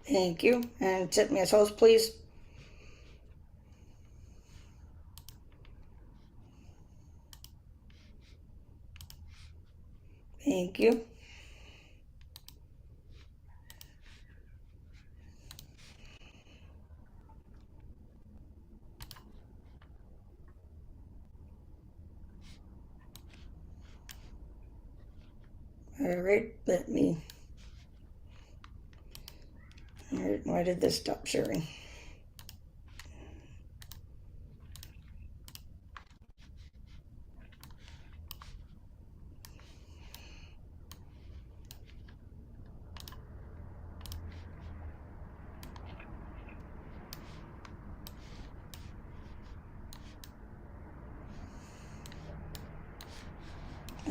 Thank you. And set me as host, please. Thank you. All right, let me. All right, why did this stop sharing?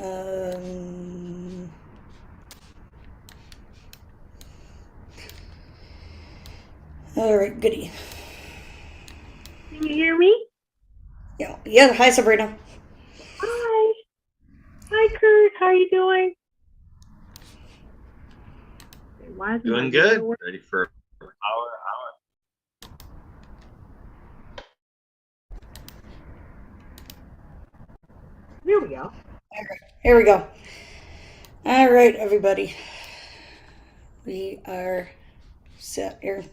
Um, all right, goody. Can you hear me? Yeah. Hi, Sabrina. Hi. Hi, Kurt. How are you doing? Why is Doing good. Ready for hour. There we go. Here we go. All right, everybody. We are set here.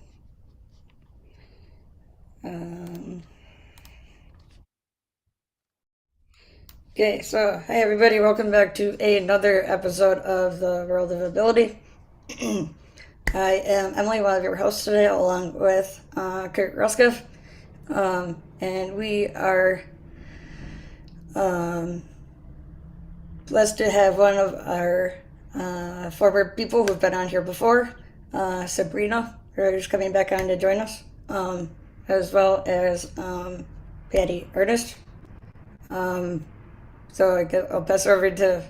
Okay, so hey everybody, welcome back to another episode of the World of Ability. I am Emily, one of your hosts today, along with Kurt Ruskiff, and we are blessed to have one of our former people who've been on here before, Sabrina, who's coming back on to join us, as well as Patty Ernest. So I'll pass over to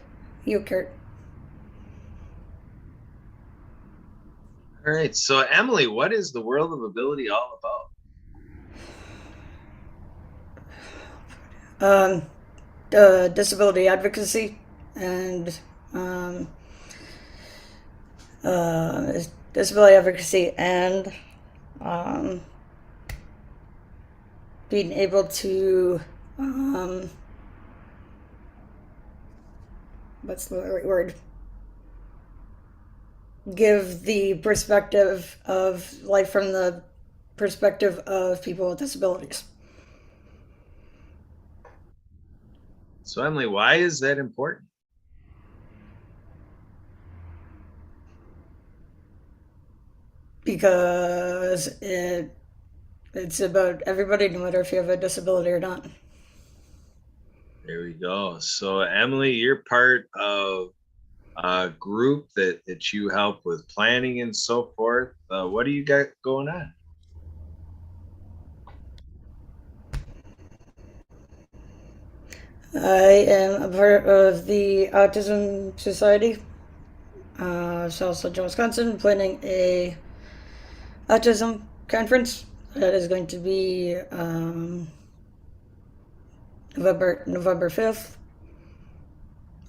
you, Kurt. All right. So, Emily, what is the World of Ability all about? Disability advocacy and disability advocacy and being able to what's the right word? Give the perspective of life from the perspective of people with disabilities. So, Emily, why is that important? Because it's about everybody, no matter if you have a disability or not. There we go. So, Emily, you're part of a group that you help with planning and so forth. What do you got going on? I am a part of the Autism Society, South Central Wisconsin, planning a autism conference that is going to be November 5th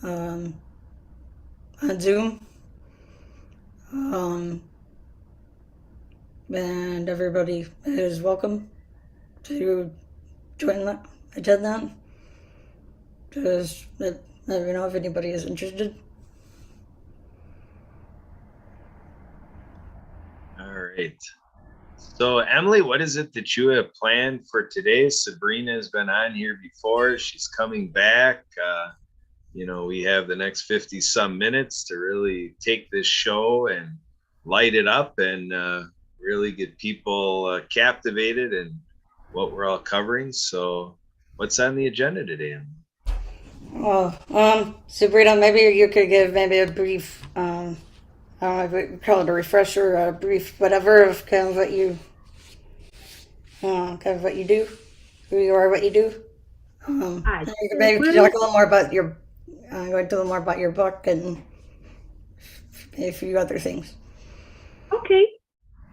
on Zoom. And everybody is welcome to join that, attend that. Just let me know if anybody is interested. All right. So, Emily, what is it that you have planned for today? Sabrina has been on here before. She's coming back. We have the next 50 some minutes to really take this show and light it up and really get people captivated in what we're all covering. So, what's on the agenda today? Well, Sabrina, maybe you could give maybe a brief, I don't know if we call it a refresher, a brief whatever of kind of what you, do, who you are, what you do. I Maybe will. talk a little more about your, go into a little more about your book and a few other things. Okay.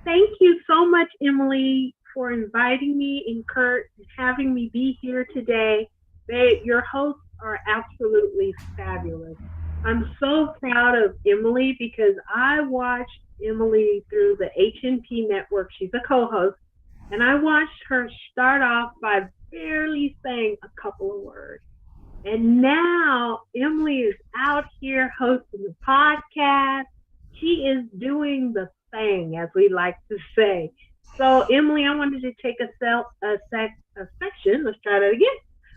Thank you so much, Emily, for inviting me and Kurt and having me be here today. Your hosts are absolutely fabulous. I'm so proud of Emily because I watched Emily through the HNP network. She's a co-host. And I watched her start off by barely saying a couple of words. And now Emily is out here hosting the podcast. She is doing the thing, as we like to say. So, Emily, I wanted to take a section. Let's try that again.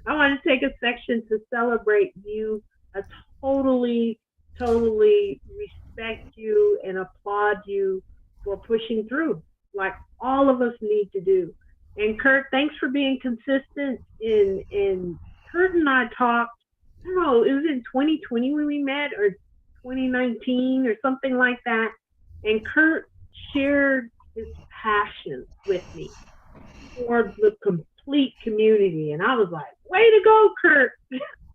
I want to take a section to celebrate you. I totally respect you and applaud you for pushing through, like all of us need to do. And Kurt, thanks for being consistent in Kurt and I talked, I don't know, it was in 2020 when we met, or 2019 or something like that. And Kurt shared his passion with me for the complete community. And I was like, way to go, Kurt.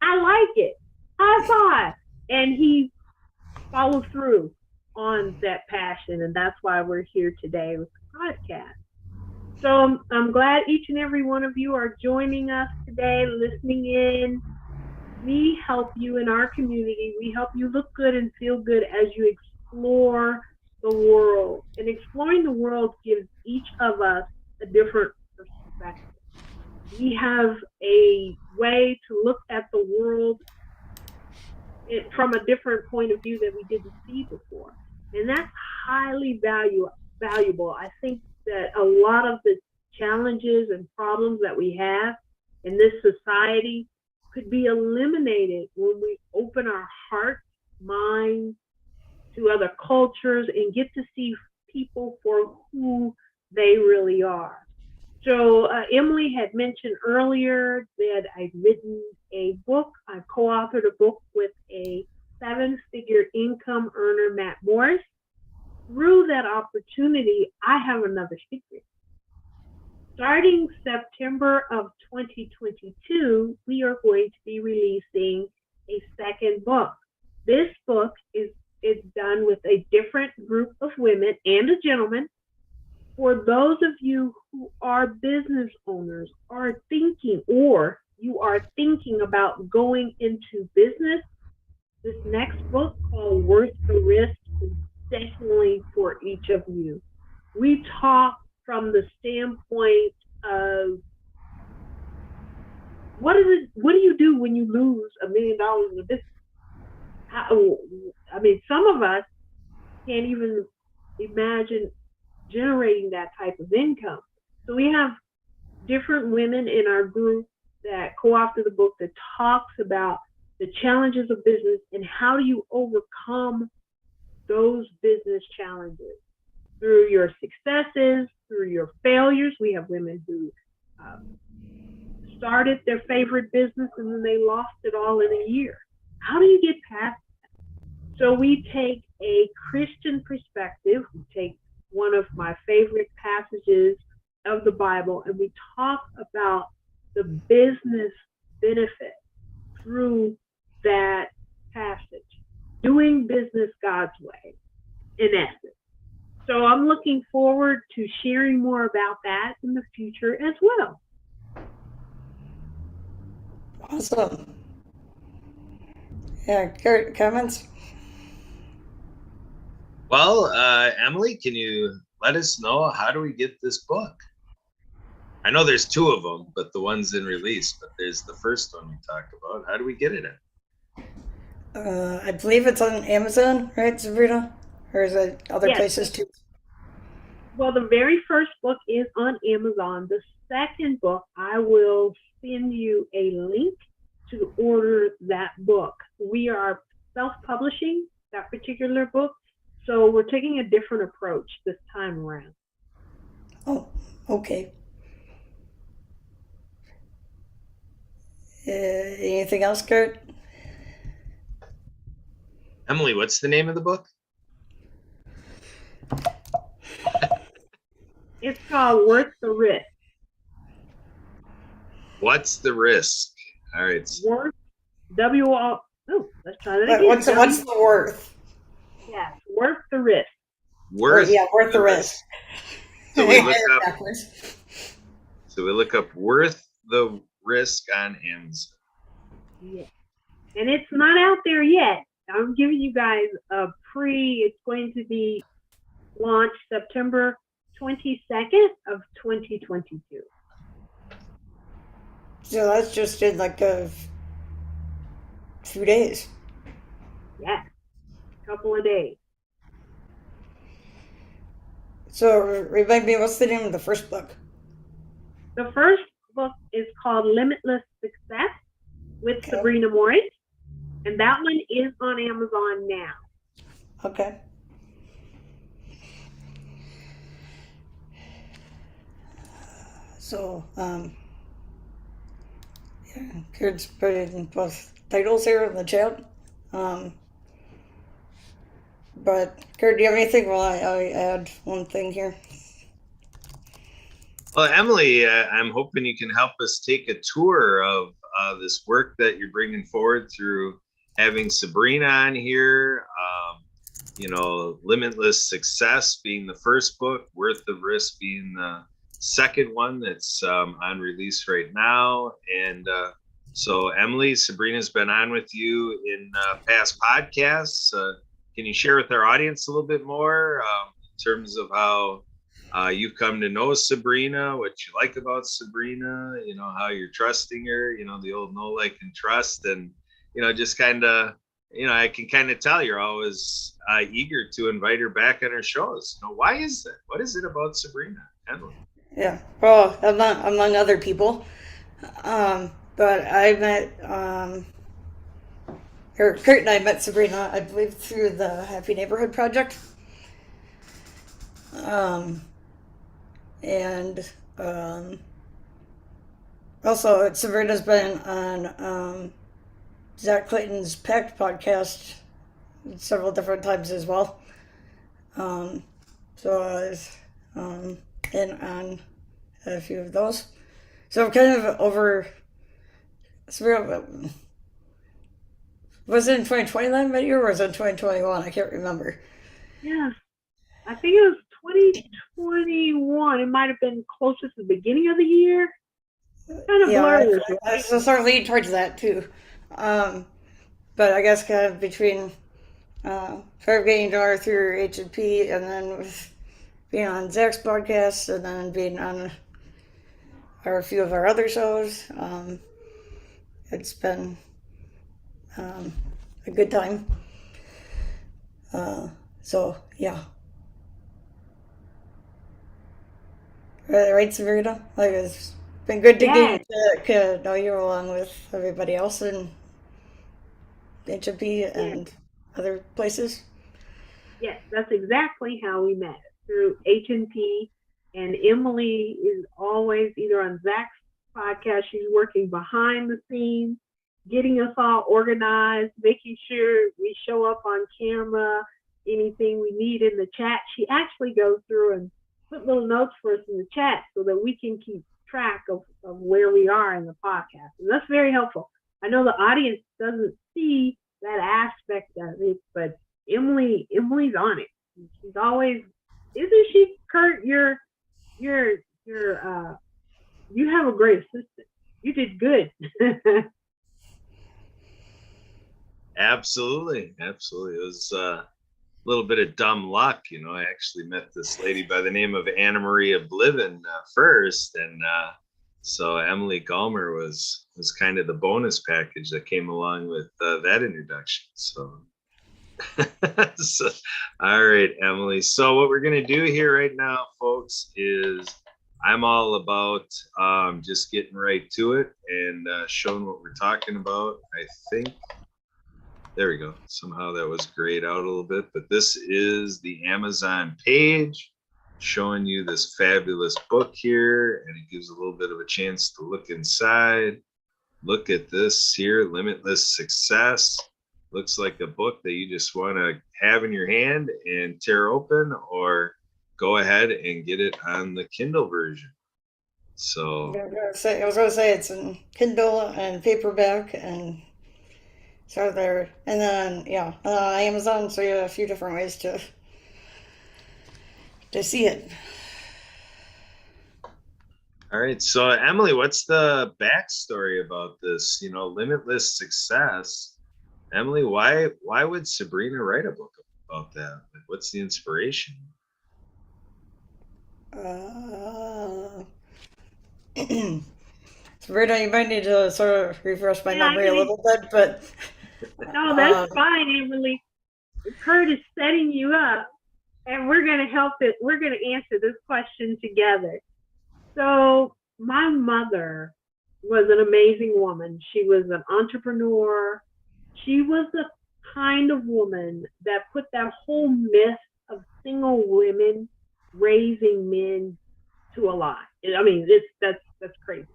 I like it. High five. And he followed through on that passion. And that's why we're here today with the podcast. So I'm glad each and every one of you are joining us today, listening in. We help you in our community. We help you look good and feel good as you explore the world. And exploring the world gives each of us a different perspective. We have a way to look at the world from a different point of view that we didn't see before. And that's highly valuable. I think that a lot of the challenges and problems that we have in this society could be eliminated when we open our hearts, minds to other cultures and get to see people for who they really are. So Emily had mentioned earlier that I'd written a book. I co-authored a book with a 7-figure income earner, Matt Morris. Through that opportunity, I have another secret. Starting September of 2022, we are going to be releasing a second book. This book is done with a different group of women and a gentleman. For those of you who are business owners, or you are thinking about going into business, this next book called Worth the Risk is definitely for each of you. We talk from the standpoint of what do you do when you lose $1 million in a business? I mean, some of us can't even imagine generating that type of income. So we have different women in our group that co-author the book that talks about the challenges of business and how do you overcome those business challenges through your successes, through your failures. We have women who started their favorite business and then they lost it all in a year. How do you get past that? So we take a Christian perspective. We take one of my favorite passages of the Bible and we talk about the business benefit through that passage, doing business God's way, in essence. So I'm looking forward to sharing more about that in the future as well. Awesome. Yeah, Kurt, comments? Well, Emily, can you let us know, how do we get this book? I know there's 2 of them, but the one's in release, but there's the first one we talked about. How do we get it in? I believe it's on Amazon, right, Sabrina? Or is it other Yes. places too? Well, the very first book is on Amazon. The second book, I will send you a link to order that book. We are self-publishing that particular book, so we're taking a different approach this time around. Oh, okay. Anything else, Kurt? Emily, what's the name of the book? It's called Worth the Risk. What's the risk? All right. Worth, W-O, oh, let's try that again. What's the worth? Yes, Worth the Risk. Worth the risk. So we look up Worth the Risk on Amazon. Yeah. And it's not out there yet. I'm giving you guys it's going to be launched September 22nd of 2022. So that's just in like a few days. Yes, a couple of days. So remind me, what's the name of the first book? The first book is called Limitless Success with Okay. Sabrina Morris, and that one is on Amazon now. Okay. So, yeah, Kurt's putting both titles here in the chat. But Kurt, do you have anything while I add one thing here? Well, Emily, I'm hoping you can help us take a tour of this work that you're bringing forward through having Sabrina on here. Limitless Success being the first book, Worth the Risk being the second one that's on release right now. And so, Emily, Sabrina's been on with you in past podcasts. Can you share with our audience a little bit more in terms of how you've come to know Sabrina, what you like about Sabrina, how you're trusting her, the old know, like, and trust, and, just kind of, I can kind of tell you're always eager to invite her back on our shows. Why is that? What is it about Sabrina? Emily? Yeah, well, among other people. But I met, Kurt and I met Sabrina, I believe, through the Happy Neighborhood Project. And also, Sabrina's been on Zach Clayton's Pact podcast several different times as well. So I was in on a few of those. So I'm kind of over. Was it in 2020 that I met you, or was it in 2021? I can't remember. Yeah, I think it was 2021. It might have been closer to the beginning of the year. Kind of blurry. I sort of lean towards that too. But I guess kind of between sort of getting to her through H&P and then with being on Zach's podcast and then being on a few of our other shows, it's been a good time. So, yeah. Right, Sabrina? Like, it's been good to get to know you along with everybody else in H&P and other places. Yes, that's exactly how we met, through H&P. And Emily is always either on Zach's podcast, she's working behind the scenes, getting us all organized, making sure we show up on camera, anything we need in the chat. She actually goes through and put little notes for us in the chat so that we can keep track of where we are in the podcast. And that's very helpful. I know the audience doesn't see that aspect of it, but Emily's on it. She's always, isn't she, Kurt? You have a great assistant. You did good. Absolutely. It was a little bit of dumb luck. I actually met this lady by the name of Anna Maria Bliven first. And so Emily Gollmer was kind of the bonus package that came along with that introduction. So, all right, Emily. So what we're going to do here right now, folks, is I'm all about just getting right to it and showing what we're talking about. I think there we go. Somehow that was grayed out a little bit, but this is the Amazon page showing you this fabulous book here, and it gives a little bit of a chance to look inside. Look at this here, Limitless Success. Looks like a book that you just want to have in your hand and tear open, or go ahead and get it on the Kindle version. So I was going to say it's in Kindle and paperback and so there, and then Amazon. So you have a few different ways to see it. all right, so Emily, what's the backstory about this? Limitless Success. Emily, why would Sabrina write a book about that? What's the inspiration? Uh, Sabrina, you might need to sort of refresh my Yeah, memory a little bit, but no, that's um, fine, Emily. Kurt is setting you up, and we're going to help it. We're going to answer this question together. So, my mother was an amazing woman. She was an entrepreneur. She was the kind of woman that put that whole myth of single women raising men to a lie. I mean, that's crazy.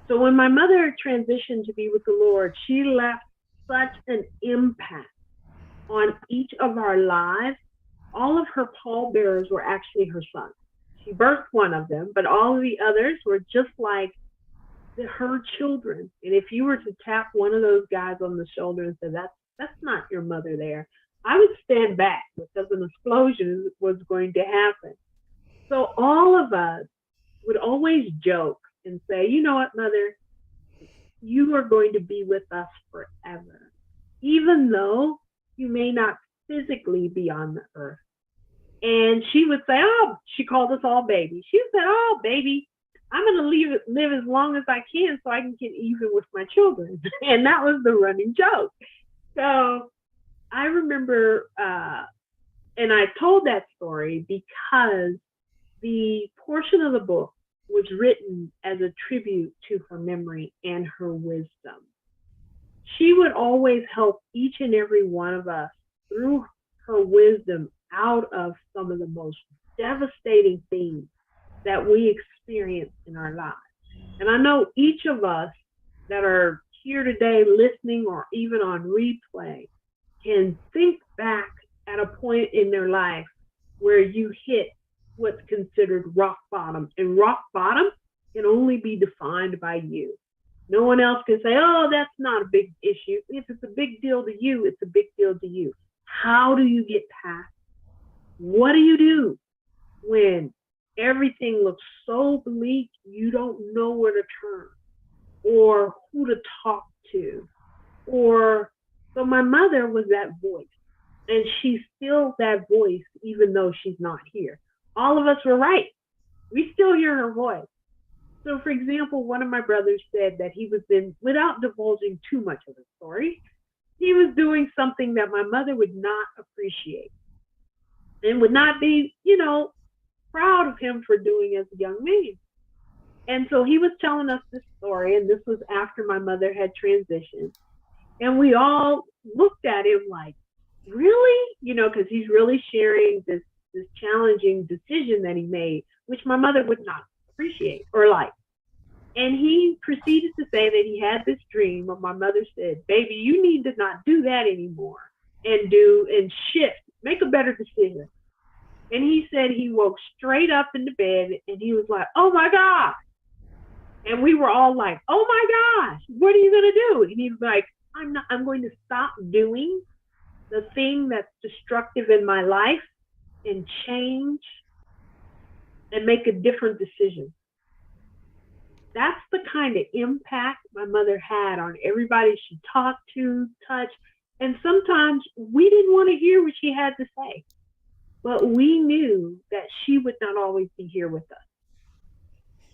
So when my mother transitioned to be with the Lord, she left such an impact on each of our lives. All of her pallbearers were actually her sons. She birthed one of them, but all of the others were just like her children. And if you were to tap one of those guys on the shoulder and say, that's not your mother there, I would stand back because an explosion was going to happen. So all of us would always joke and say, you know what, mother, you are going to be with us forever, even though you may not physically be on the earth. And she would say, oh, she called us all baby. She said, oh, baby, I'm going to live as long as I can so I can get even with my children. And that was the running joke. So I remember, and I told that story because the portion of the book was written as a tribute to her memory and her wisdom. She would always help each and every one of us through her wisdom out of some of the most devastating things that we experience in our lives. And I know each of us that are here today listening or even on replay can think back at a point in their life where you hit what's considered rock bottom. And rock bottom can only be defined by you. No one else can say, oh, that's not a big issue. If it's a big deal to you, it's a big deal to you. How do you get past? What do you do when everything looks so bleak you don't know where to turn or who to talk to? Or so my mother was that voice, and she's still that voice even though she's not here. All of us were right. We still hear her voice. So, for example, one of my brothers said that he was without divulging too much of the story, he was doing something that my mother would not appreciate and would not be, proud of him for doing as a young man. And so he was telling us this story, and this was after my mother had transitioned. And we all looked at him like, really? Because he's really sharing this challenging decision that he made, which my mother would not appreciate or like. And he proceeded to say that he had this dream, and my mother said, baby, you need to not do that anymore and shift, make a better decision. And he said he woke straight up in the bed and he was like, oh my God. And we were all like, oh my gosh, what are you going to do? And he's like, I'm going to stop doing the thing that's destructive in my life and change and make a different decision. That's the kind of impact my mother had on everybody she talked to, touched. And sometimes we didn't want to hear what she had to say, but we knew that she would not always be here with us.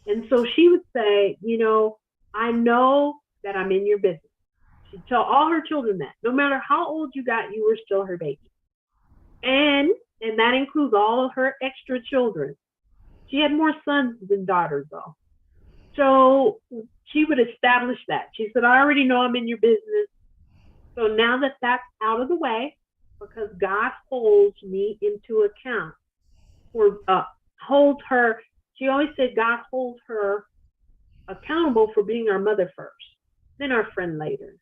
And so she would say, I know that I'm in your business. She'd tell all her children that no matter how old you got, you were still her baby. And that includes all of her extra children. She had more sons than daughters, though. So she would establish that. She said, I already know I'm in your business. So now that that's out of the way, because God holds me into account or holds her, she always said God holds her accountable for being our mother first, then our friend later.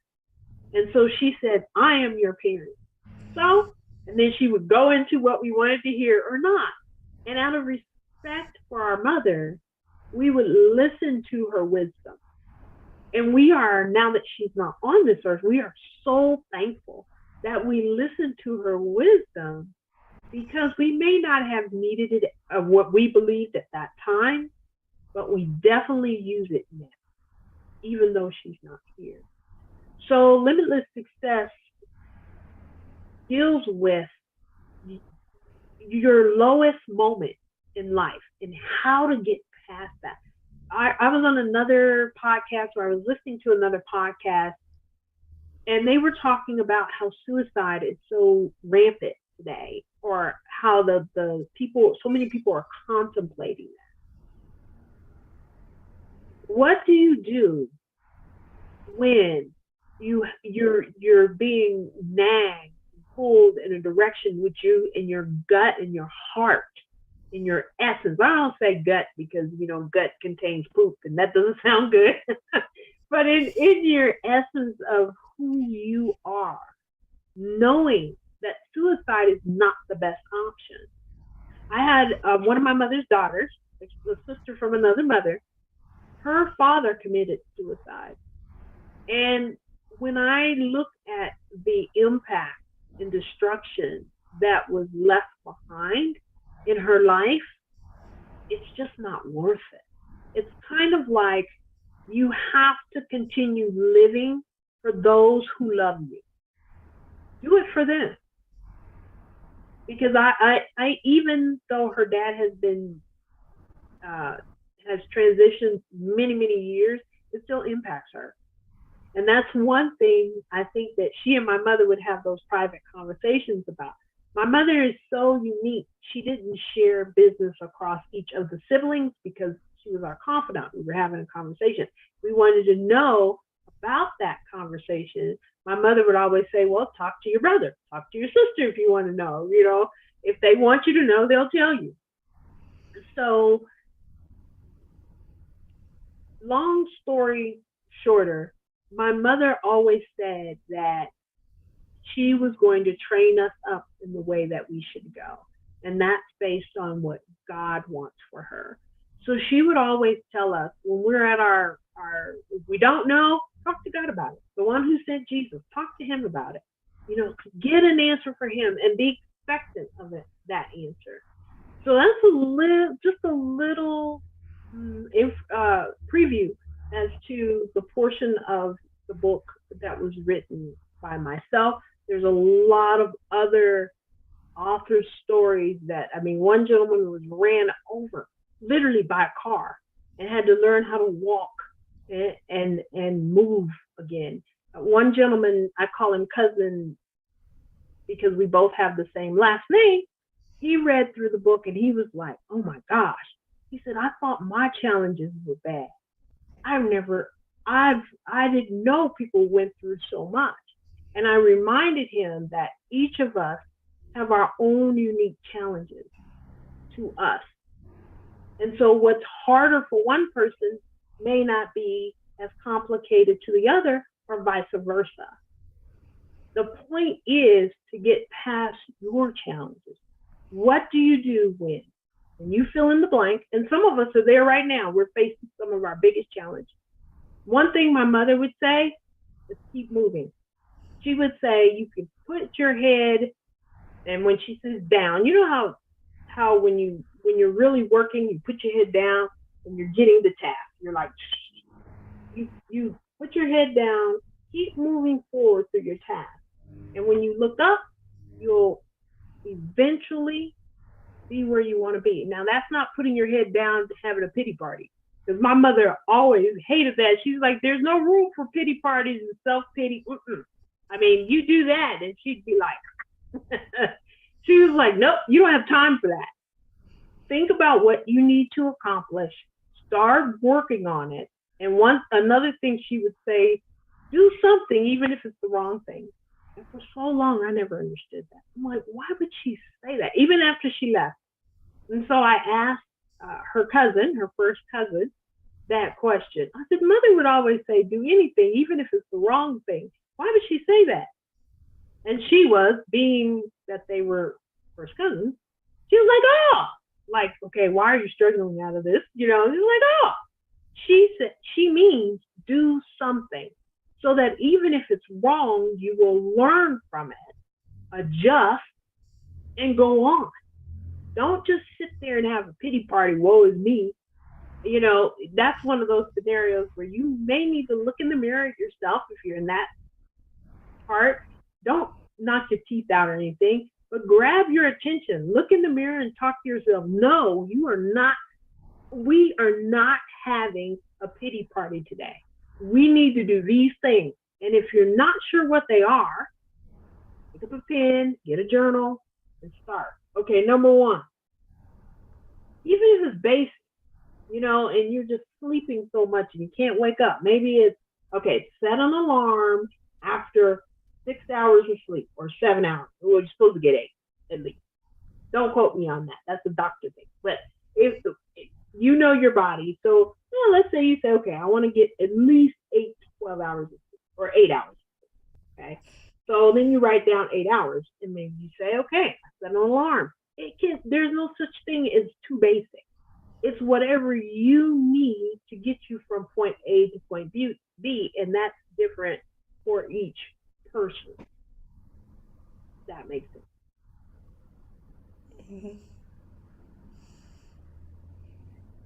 And so she said, I am your parent. So, and then she would go into what we wanted to hear or not. And out of respect for our mother, we would listen to her wisdom. And we are, now that she's not on this earth, we are so thankful that we listened to her wisdom, because we may not have needed it of what we believed at that time, but we definitely use it now, even though she's not here. So limitless success deals with your lowest moment in life and how to get past that. I was on another podcast, or I was listening to another podcast, and they were talking about how suicide is so rampant today, or how the people, so many people are contemplating that. What do you do when you're being nagged, pulled in a direction which you, in your gut, in your heart, in your essence? I don't say gut because gut contains poop, and that doesn't sound good. But in your essence of who you are, knowing that suicide is not the best option. I had one of my mother's daughters, a sister from another mother. Her father committed suicide. And when I look at the impact and destruction that was left behind in her life, it's just not worth it. It's kind of like you have to continue living for those who love you. Do it for them. Because I even though her dad has been has transitioned many, many years, it still impacts her. And that's one thing I think that she and my mother would have those private conversations about. My mother is so unique. She didn't share business across each of the siblings because she was our confidant. We were having a conversation. We wanted to know about that conversation. My mother would always say, well, talk to your brother, talk to your sister if you want to know. If they want you to know, they'll tell you. So, long story shorter, my mother always said that she was going to train us up in the way that we should go. And that's based on what God wants for her. So she would always tell us when we're at our if we don't know, talk to God about it. The one who sent Jesus, talk to him about it. Get an answer for him and be expectant of that answer. So that's just a little preview as to the portion of the book that was written by myself. There's a lot of other author stories one gentleman was ran over literally by a car and had to learn how to walk and move again. One gentleman, I call him cousin because we both have the same last name. He read through the book and he was like, oh my gosh. He said, I thought my challenges were bad. I didn't know people went through so much. And I reminded him that each of us have our own unique challenges to us. And so what's harder for one person may not be as complicated to the other, or vice versa. The point is to get past your challenges. What do you do when you fill in the blank? And some of us are there right now. We're facing some of our biggest challenges. One thing my mother would say is keep moving. She would say you can put your head, and when she says down, you know how when you're really working, you put your head down and you're getting the task. You're like, you put your head down, keep moving forward through your task. And when you look up, you'll eventually be where you want to be. Now, that's not putting your head down to having a pity party. Because my mother always hated that. She's like, there's no room for pity parties and self-pity. You do that, and she'd be like, she was like, nope, you don't have time for that. Think about what you need to accomplish. Start working on it. And another thing she would say, do something, even if it's the wrong thing. And for so long, I never understood that. I'm like, why would she say that? Even after she left. And so I asked her first cousin, that question. I said, Mother would always say, do anything, even if it's the wrong thing. Why would she say that? And she was, being that they were first cousins, she was like, okay, why are you struggling out of this? She's like, she said, she means do something so that even if it's wrong, you will learn from it, adjust, and go on. Don't just sit there and have a pity party, woe is me. That's one of those scenarios where you may need to look in the mirror at yourself if you're in that part. Don't knock your teeth out or anything. but grab your attention. Look in the mirror and talk to yourself. No, you are not. We are not having a pity party today. We need to do these things. And if you're not sure what they are, pick up a pen, get a journal, and start. Okay, number one, even if it's basic, and you're just sleeping so much and you can't wake up. Maybe it's, okay, set an alarm after 6 hours of sleep or 7 hours. Well, you're supposed to get 8 at least. Don't quote me on that. That's a doctor thing. But if you know your body, so let's say you say, okay, I want to get at least 8 to 12 hours of sleep or 8 hours. Okay. So then you write down 8 hours and maybe you say, okay, I set an alarm. There's no such thing as too basic. It's whatever you need to get you from point A to point B, and that's different for each person. That makes sense. Mm-hmm.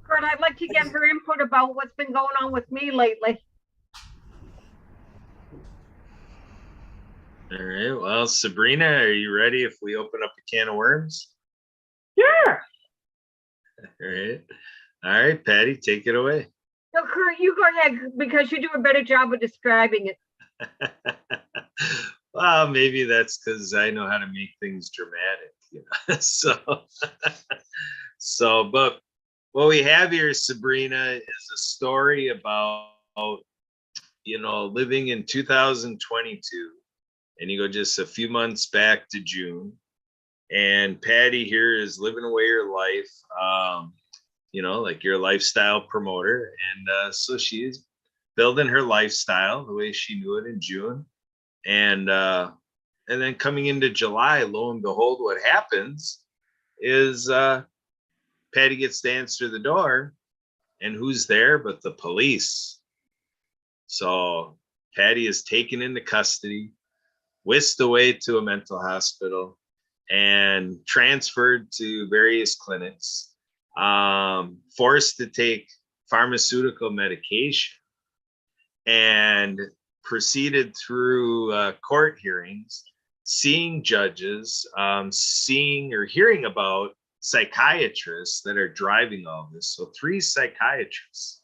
Kurt, I'd like to get her input about what's been going on with me lately. All right. Well, Sabrina, are you ready if we open up a can of worms? Sure. All right. All right, Patty, take it away. So, Kurt, you go ahead because you do a better job of describing it. Well, maybe that's because I know how to make things dramatic, but what we have here, Sabrina, is a story about, living in 2022, and you go just a few months back to June, and Patty here is living away her life, like you're a lifestyle promoter, and so she's building her lifestyle the way she knew it in June, and then coming into July, lo and behold, what happens is Patty gets to answer the door, and who's there but the police? So Patty is taken into custody, whisked away to a mental hospital, and transferred to various clinics, forced to take pharmaceutical medication, and proceeded through court hearings, seeing judges, seeing or hearing about psychiatrists that are driving all this. So 3 psychiatrists,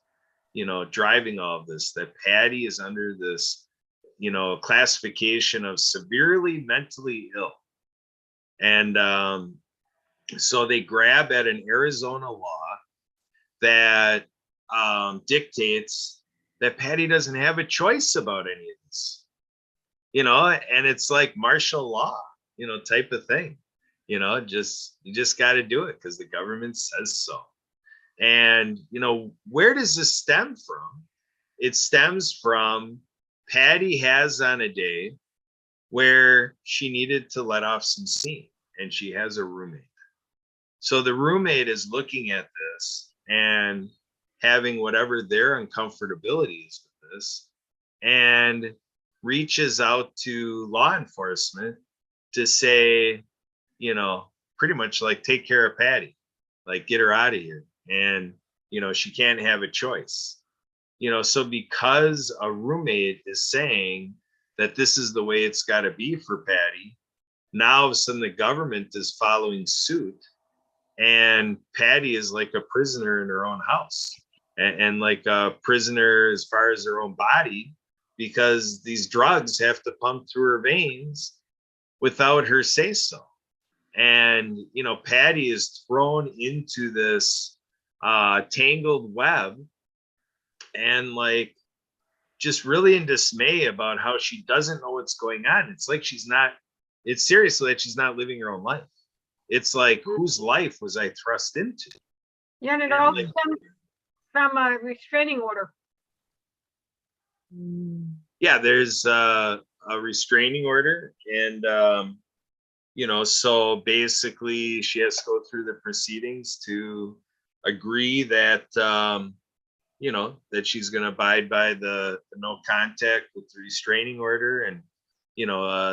driving all of this, that Patty is under this, classification of severely mentally ill. And so they grab at an Arizona law that dictates that Patty doesn't have a choice about any of this, and it's like martial law, type of thing, you just got to do it because the government says so. And, where does this stem from? It stems from Patty has on a day where she needed to let off some steam, and she has a roommate. So the roommate is looking at this and having whatever their uncomfortability is with this, and reaches out to law enforcement to say, pretty much like, take care of Patty, like get her out of here. And, she can't have a choice. So because a roommate is saying that this is the way it's got to be for Patty, now all of a sudden the government is following suit, and Patty is like a prisoner in her own house, and like a prisoner as far as her own body, because these drugs have to pump through her veins without her say so. And, Patty is thrown into this tangled web, and like just really in dismay about how she doesn't know what's going on. It's like it's seriously that she's not living her own life. It's like, whose life was I thrust into? Yeah, and it all stems from a restraining order. Yeah, there's a restraining order, and so basically she has to go through the proceedings to agree that that she's going to abide by the no contact with the restraining order, and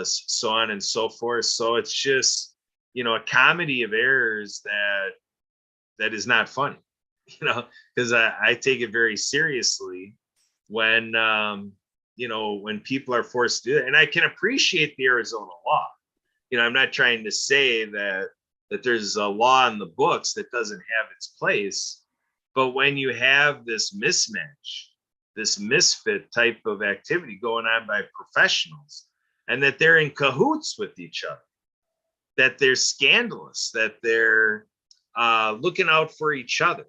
so on and so forth. So it's just a comedy of errors that is not funny, because I take it very seriously when when people are forced to do it. And I can appreciate the Arizona law, I'm not trying to say that there's a law in the books that doesn't have its place, but when you have this mismatch, this misfit type of activity going on by professionals, and that they're in cahoots with each other, that they're scandalous, that they're looking out for each other,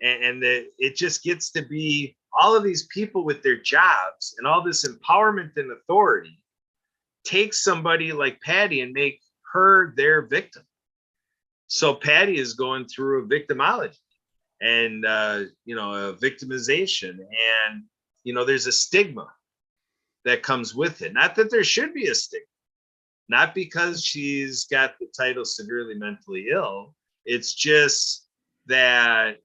and that it just gets to be all of these people with their jobs and all this empowerment and authority take somebody like Patty and make her their victim. So Patty is going through a victimology and a victimization, and there's a stigma that comes with it. Not that there should be a stigma, not because she's got the title severely mentally ill. It's just that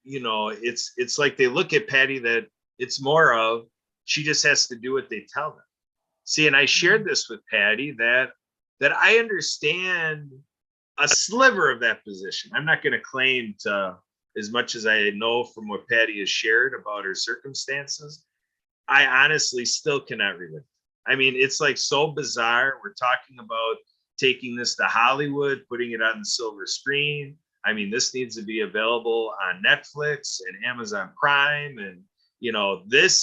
it's like they look at Patty that it's more of she just has to do what they tell them. See, and I shared this with Patty that I understand a sliver of that position. I'm not going to claim to, as much as I know from what Patty has shared about her circumstances, I honestly still cannot relate. I mean, it's like so bizarre. We're talking about taking this to Hollywood, putting it on the silver screen. I mean, this needs to be available on Netflix and Amazon Prime. And, this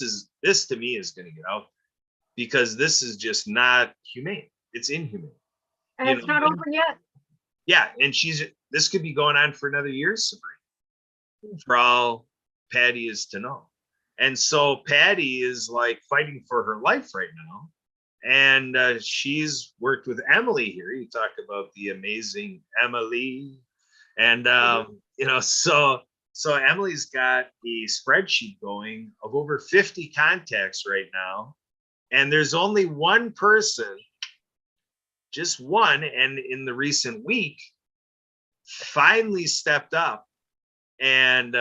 to me is going to get out because this is just not humane. It's inhumane. And it's not over yet. Yeah. And this could be going on for another year, Sabrina, for all Patty is to know. And so Patty is like fighting for her life right now. And she's worked with Emily here. You talk about the amazing Emily. And, so Emily's got a spreadsheet going of over 50 contacts right now. And there's only one person, just one, and in the recent week, finally stepped up and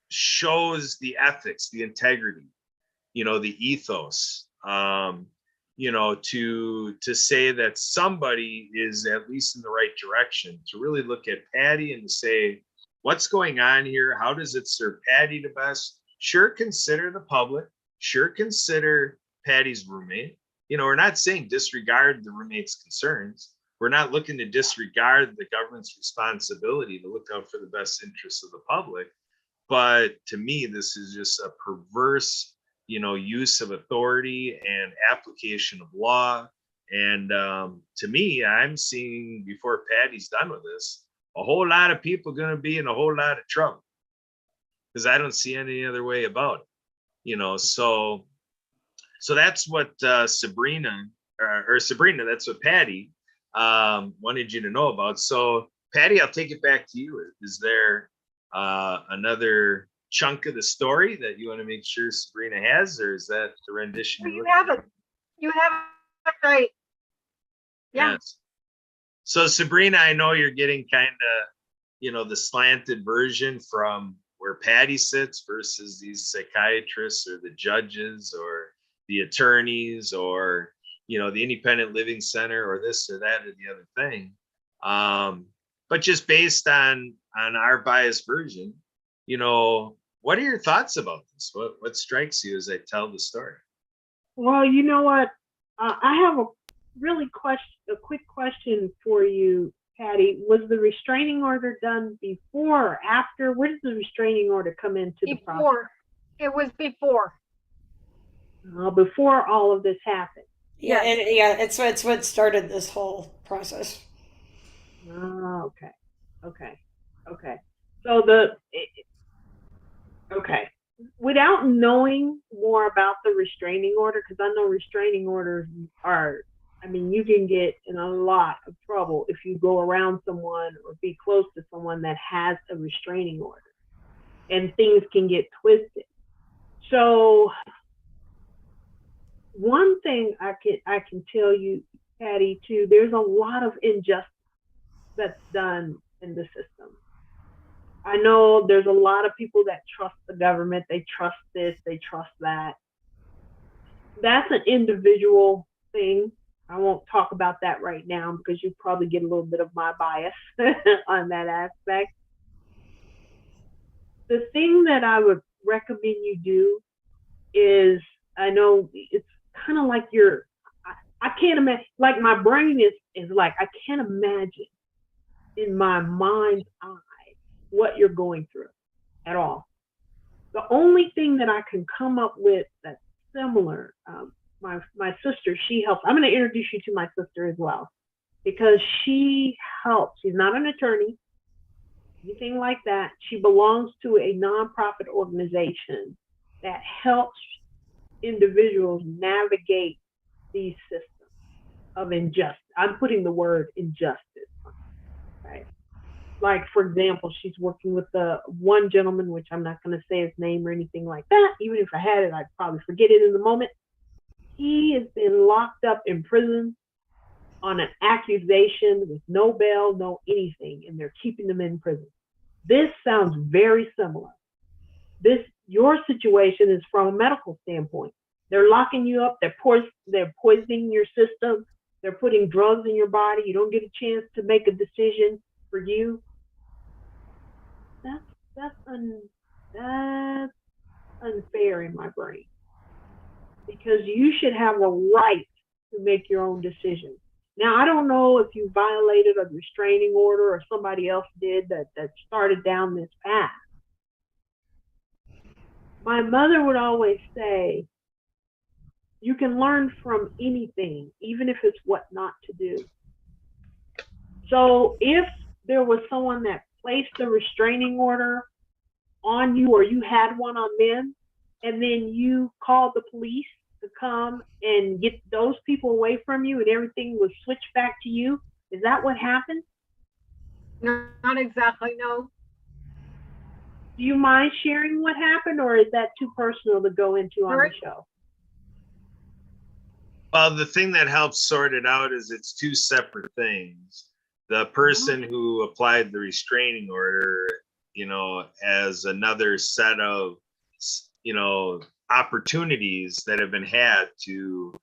shows the ethics, the integrity, the ethos, to say that somebody is at least in the right direction, to really look at Patty and to say, what's going on here? How does it serve Patty the best? Sure, consider the public. Sure, consider Patty's roommate. We're not saying disregard the roommate's concerns. We're not looking to disregard the government's responsibility to look out for the best interests of the public. But to me, this is just a perverse, use of authority and application of law. And to me, I'm seeing before Patty's done with this, a whole lot of people going to be in a whole lot of trouble because I don't see any other way about it. So that's what Sabrina, that's what Patty wanted you to know about. So Patty, I'll take it back to you. Is there another chunk of the story that you want to make sure Sabrina has, or is that the rendition? You have it. You have it right. Yeah. Yes. So Sabrina, I know you're getting kind of, the slanted version from where Patty sits versus these psychiatrists or the judges or the attorneys or, the independent living center or this or that or the other thing. But just based on our biased version, what are your thoughts about this? What strikes you as I tell the story? Well, you know what? I have a quick question for you, Patty. Was the restraining order done before or after? Where does the restraining order come into the process? Before. It was before. Before all of this happened. Yeah, it's what started this whole process. Oh, okay. So without knowing more about the restraining order, because I know restraining orders you can get in a lot of trouble if you go around someone or be close to someone that has a restraining order, and things can get twisted. So one thing I can tell you, Patty, too, there's a lot of injustice that's done in the system. I know there's a lot of people that trust the government. They trust this, they trust that. That's an individual thing. I won't talk about that right now because you probably get a little bit of my bias on that aspect. The thing that I would recommend you do is, I know it's kind of like I can't imagine. Like my brain is like I can't imagine in my mind's eye what you're going through at all. The only thing that I can come up with that's similar, my sister, she helps. I'm going to introduce you to my sister as well because she helps. She's not an attorney, anything like that. She belongs to a nonprofit organization that helps individuals navigate these systems of injustice. I'm putting the word injustice, right? Like, for example, she's working with the one gentleman, which I'm not going to say his name or anything like that. Even if I had it, I'd probably forget it in the moment. He has been locked up in prison on an accusation with no bail, no anything, and they're keeping him in prison. This sounds very similar. Your situation is from a medical standpoint. They're locking you up. They're poisoning your system. They're putting drugs in your body. You don't get a chance to make a decision for you. That's unfair in my brain, because you should have a right to make your own decision. Now, I don't know if you violated a restraining order or somebody else did that started down this path. My mother would always say, you can learn from anything, even if it's what not to do. So if there was someone that placed a restraining order on you, or you had one on them, and then you called the police to come and get those people away from you and everything was switched back to you, is that what happened? No, not exactly, no. Do you mind sharing what happened, or is that too personal to go into on the show? Well, the thing that helps sort it out is it's two separate things. The person who applied the restraining order, as another set of, opportunities that have been had to,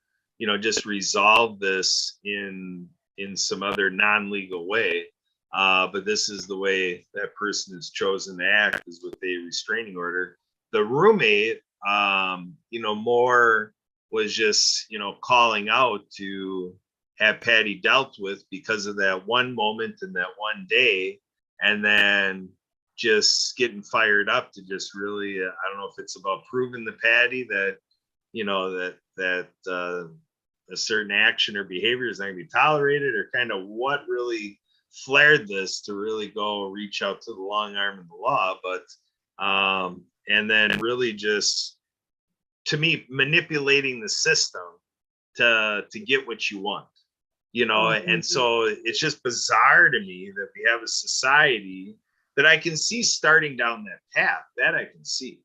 just resolve this in some other non-legal way. But this is the way that person has chosen to act, is with a restraining order. The roommate, more was just, calling out to have Patty dealt with because of that one moment and that one day, and then just getting fired up to just really, I don't know if it's about proving to Patty that, that a certain action or behavior is not going to be tolerated, or kind of what really flared this to really go reach out to the long arm of the law. But and then really just, to me, manipulating the system to get what you want, and so it's just bizarre to me that we have a society that I can see starting down that path, that I can see,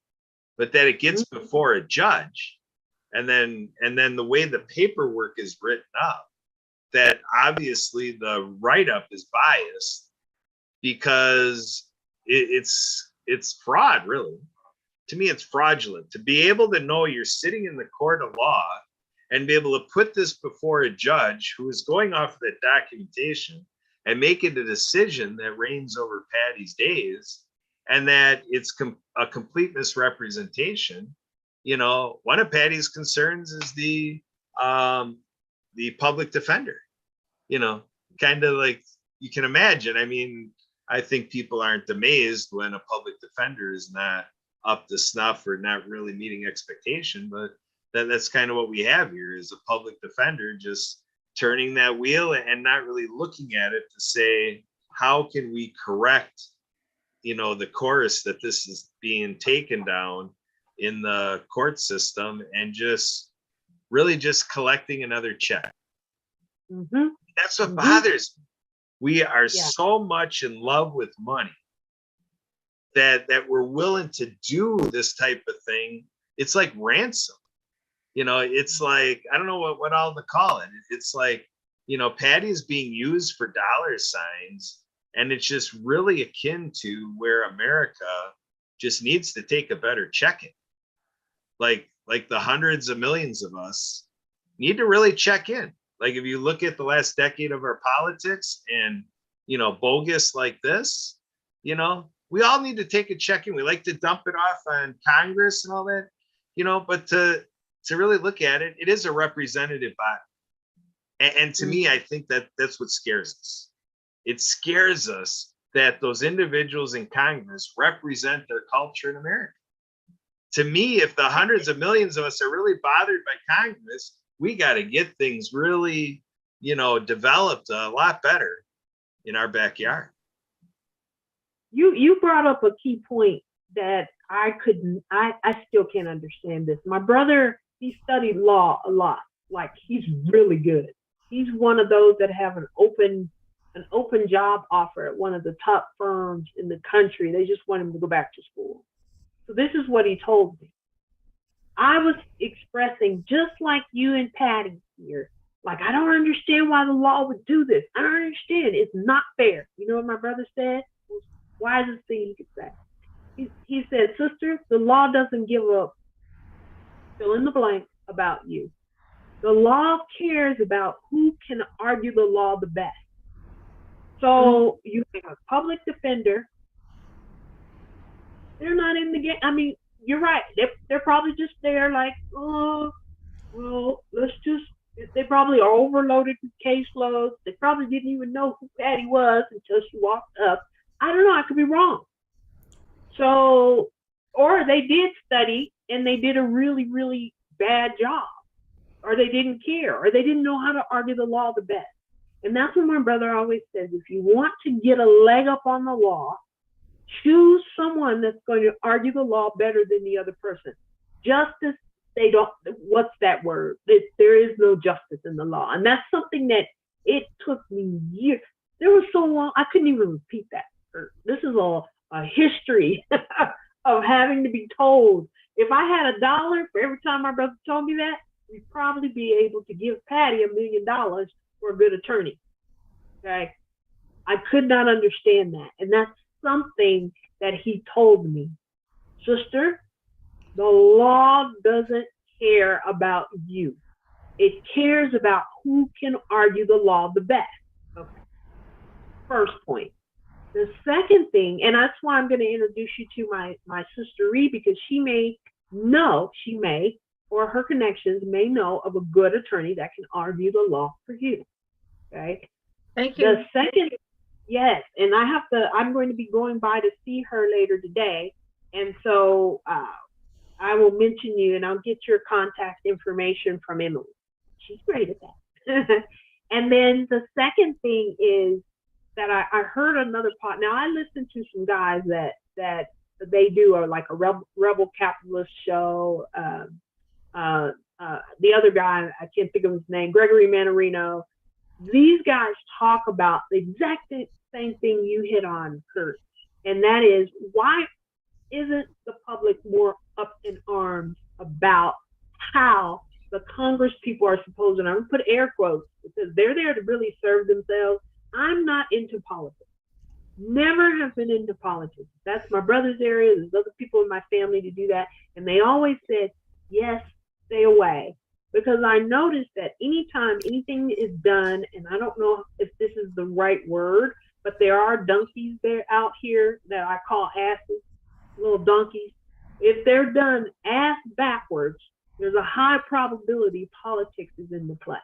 but that it gets before a judge, and then the way the paperwork is written up, that obviously the write-up is biased, because it's fraud, really. To me, it's fraudulent to be able to know you're sitting in the court of law and be able to put this before a judge who is going off of that documentation and making a decision that reigns over Patty's days, and that it's a complete misrepresentation. One of Patty's concerns is the public defender. Kind of like you can imagine. I mean, I think people aren't amazed when a public defender is not up to snuff or not really meeting expectation, but that's kind of what we have here, is a public defender just turning that wheel and not really looking at it to say, how can we correct, the course that this is being taken down in the court system, and just really just collecting another check. That's what bothers me. We are so much in love with money that we're willing to do this type of thing. It's like ransom. It's like, I don't know what all to call it. It's like, Patty is being used for dollar signs, and it's just really akin to where America just needs to take a better check-in. Like the hundreds of millions of us need to really check in. Like, if you look at the last decade of our politics and, bogus like this, we all need to take a check-in. We like to dump it off on Congress and all that, but to really look at it, it is a representative body. And to me, I think that that's what scares us. It scares us that those individuals in Congress represent their culture in America. To me, if the hundreds of millions of us are really bothered by Congress, we got to get things really, developed a lot better in our backyard. You brought up a key point that I still can't understand this. My brother, he studied law a lot. Like, he's really good. He's one of those that have an open job offer at one of the top firms in the country. They just want him to go back to school. So this is what he told me. I was expressing just like you and Patty here. Like, I don't understand why the law would do this. I don't understand. It's not fair. You know what my brother said? Wisest thing he could say. He said, sister, the law doesn't give up fill in the blank about you. The law cares about who can argue the law the best. So you have a public defender. They're not in the game. I mean, you're right. They're probably just there like, oh, well, they probably are overloaded with caseloads. They probably didn't even know who Patty was until she walked up. I don't know. I could be wrong. So, or they did study and they did a really, really bad job, or they didn't care, or they didn't know how to argue the law the best. And that's what my brother always says. If you want to get a leg up on the law, choose someone that's going to argue the law better than the other person. Justice, what's that word? There is no justice in the law. And that's something that it took me years. There was so long, I couldn't even repeat that. This is a history of having to be told. If I had $1 for every time my brother told me that, we'd probably be able to give Patty $1 million for a good attorney. Okay? I could not understand that. And that's something that he told me. Sister, the law doesn't care about you. It cares about who can argue the law the best. Okay. First point. The second thing, and that's why I'm going to introduce you to my sister Reed, because she may, or her connections may know of a good attorney that can argue the law for you. Okay. Thank you. The second, yes, and I'm going to be going by to see her later today. And so I will mention you and I'll get your contact information from Emily. She's great at that. And then the second thing is that I heard another pod. Now I listen to some guys that they do like a rebel capitalist show. The other guy, I can't think of his name, Gregory Manarino. These guys talk about the exact same thing you hit on, Kurt, and that is, why isn't the public more up in arms about how the Congress people are supposed, and I'm going to put air quotes because they're there to really serve themselves. I'm not into politics. Never have been into politics. That's my brother's area. There's other people in my family to do that. And they always said, yes, stay away. Because I noticed that anytime anything is done, and I don't know if this is the right word, but there are donkeys there out here that I call asses, little donkeys. If they're done ass backwards, there's a high probability politics is in the play.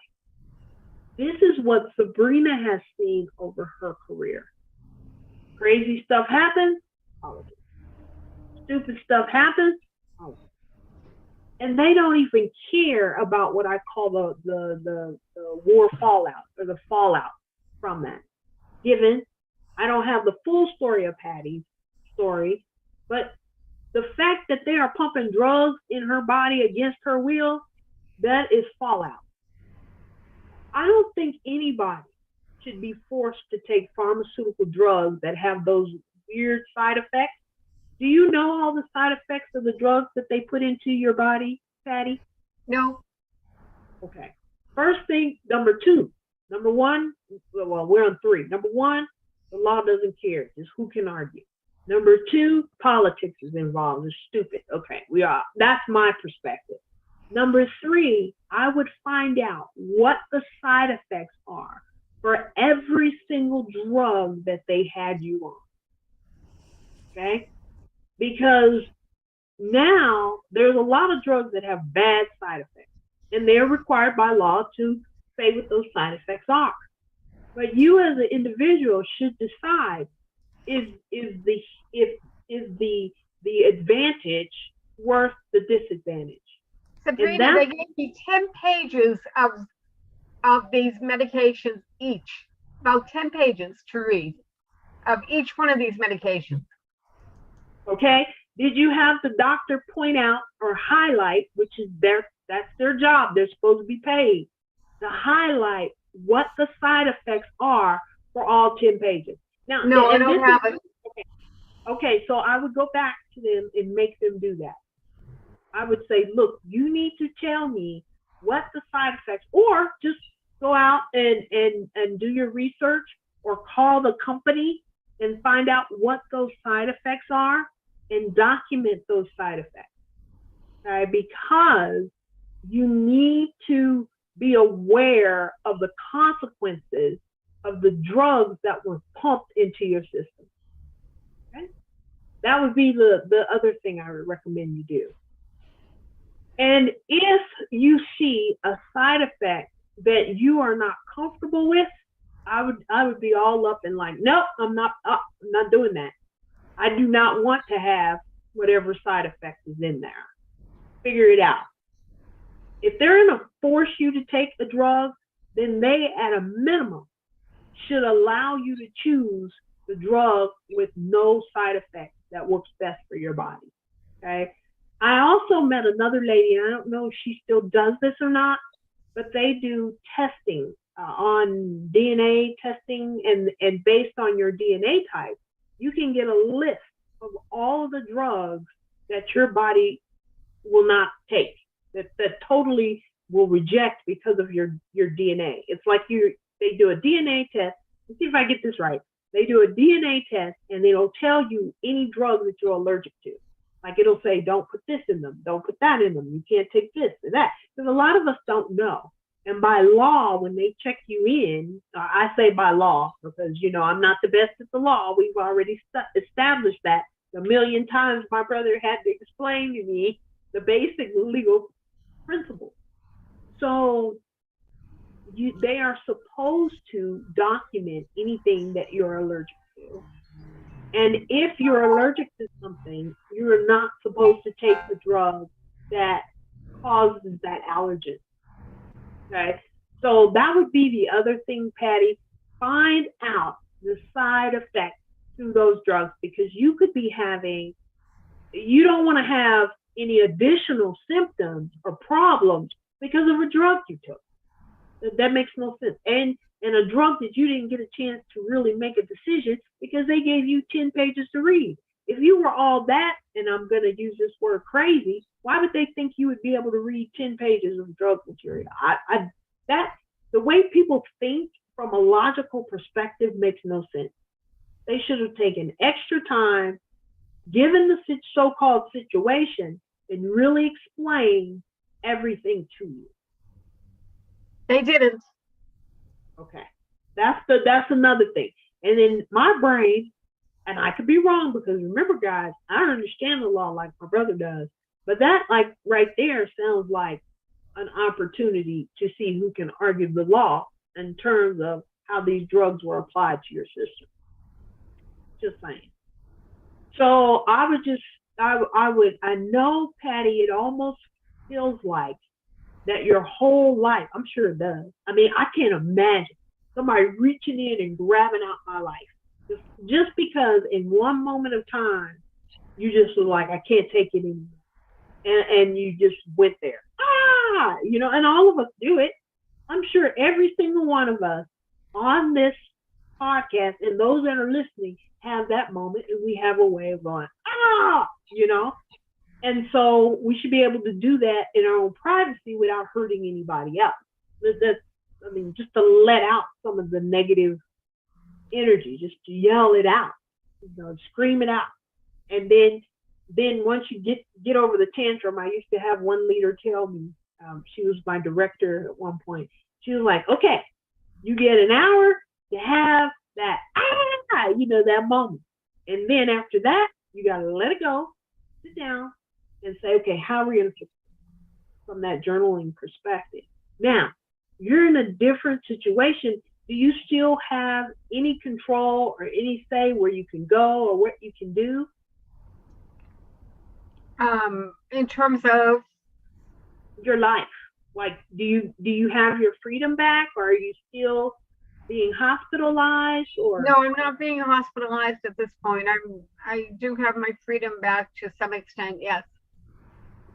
This is what Sabrina has seen over her career. Crazy stuff happens, politics. Stupid stuff happens, politics. And they don't even care about what I call the war fallout, or the fallout from that. Given I don't have the full story of Patty's story, but the fact that they are pumping drugs in her body against her will, that is fallout. I don't think anybody should be forced to take pharmaceutical drugs that have those weird side effects. Do you know all the side effects of the drugs that they put into your body, Patty? No. Okay. First thing, number one, well, we're on 3. Number 1, the law doesn't care. Just who can argue. Number 2, politics is involved. It's stupid. Okay, that's my perspective. Number 3, I would find out what the side effects are for every single drug that they had you on. Okay? Because now there's a lot of drugs that have bad side effects, and they're required by law to say what those side effects are. But you as an individual should decide, is the if is the advantage worth the disadvantage? Sabrina, they gave me 10 pages of these medications each, about 10 pages to read of each one of these medications. Okay. Did you have the doctor point out or highlight, which is that's their job, they're supposed to be paid, to highlight what the side effects are for all 10 pages? Now, no, I don't have it. Okay, so I would go back to them and make them do that. I would say, look, you need to tell me what the side effects, or just go out and do your research, or call the company and find out what those side effects are and document those side effects. Okay, because you need to be aware of the consequences of the drugs that were pumped into your system. Okay? That would be the other thing I would recommend you do. And if you see a side effect that you are not comfortable with, I would be all up and like, nope, I'm not doing that. I do not want to have whatever side effect is in there. Figure it out. If they're going to force you to take a drug, then they, at a minimum, should allow you to choose the drug with no side effects that works best for your body. Okay. I also met another lady, and I don't know if she still does this or not, but they do testing on DNA testing, and based on your DNA type, you can get a list of all of the drugs that your body will not take, that totally will reject because of your DNA. It's like they do a DNA test. Let's see if I get this right. They do a DNA test, and it'll tell you any drug that you're allergic to. Like, it'll say, don't put this in them, don't put that in them, you can't take this or that. Because a lot of us don't know. And by law, when they check you in, I say by law because, I'm not the best at the law. We've already established that a million times. My brother had to explain to me the basic legal principles. So they are supposed to document anything that you're allergic to. And if you're allergic to something, you're not supposed to take the drug that causes that allergen. Okay, so that would be the other thing, Patty. Find out the side effects to those drugs, because you don't want to have any additional symptoms or problems because of a drug you took. That makes no sense. And a drug that you didn't get a chance to really make a decision because they gave you 10 pages to read. If you were all that, and I'm going to use this word crazy, why would they think you would be able to read 10 pages of drug material? The way people think from a logical perspective makes no sense. They should have taken extra time, given the so-called situation, and really explained everything to you. They didn't. Okay, that's another thing. And in my brain, and I could be wrong, because remember, guys, I don't understand the law like my brother does, but that, like, right there sounds like an opportunity to see who can argue the law in terms of how these drugs were applied to your system. Just saying. So I know, Patty, it almost feels like that your whole life, I'm sure it does. I mean, I can't imagine somebody reaching in and grabbing out my life just because in one moment of time you just were like, I can't take it anymore, and you just went there. And all of us do it. I'm sure every single one of us on this podcast and those that are listening have that moment, and we have a way of going, And so we should be able to do that in our own privacy without hurting anybody else. Just to let out some of the negative energy, just to yell it out, scream it out. And then once you get over the tantrum, I used to have one leader tell me, she was my director at one point. She was like, okay, you get an hour to have that, that moment. And then after that, you got to let it go, sit down, and say, okay, how are we going to fix it from that journaling perspective? Now, you're in a different situation. Do you still have any control or any say where you can go or what you can do? In terms of Your life. Like, do you have your freedom back, or are you still being hospitalized? Or no, I'm not being hospitalized at this point. I do have my freedom back to some extent, yes.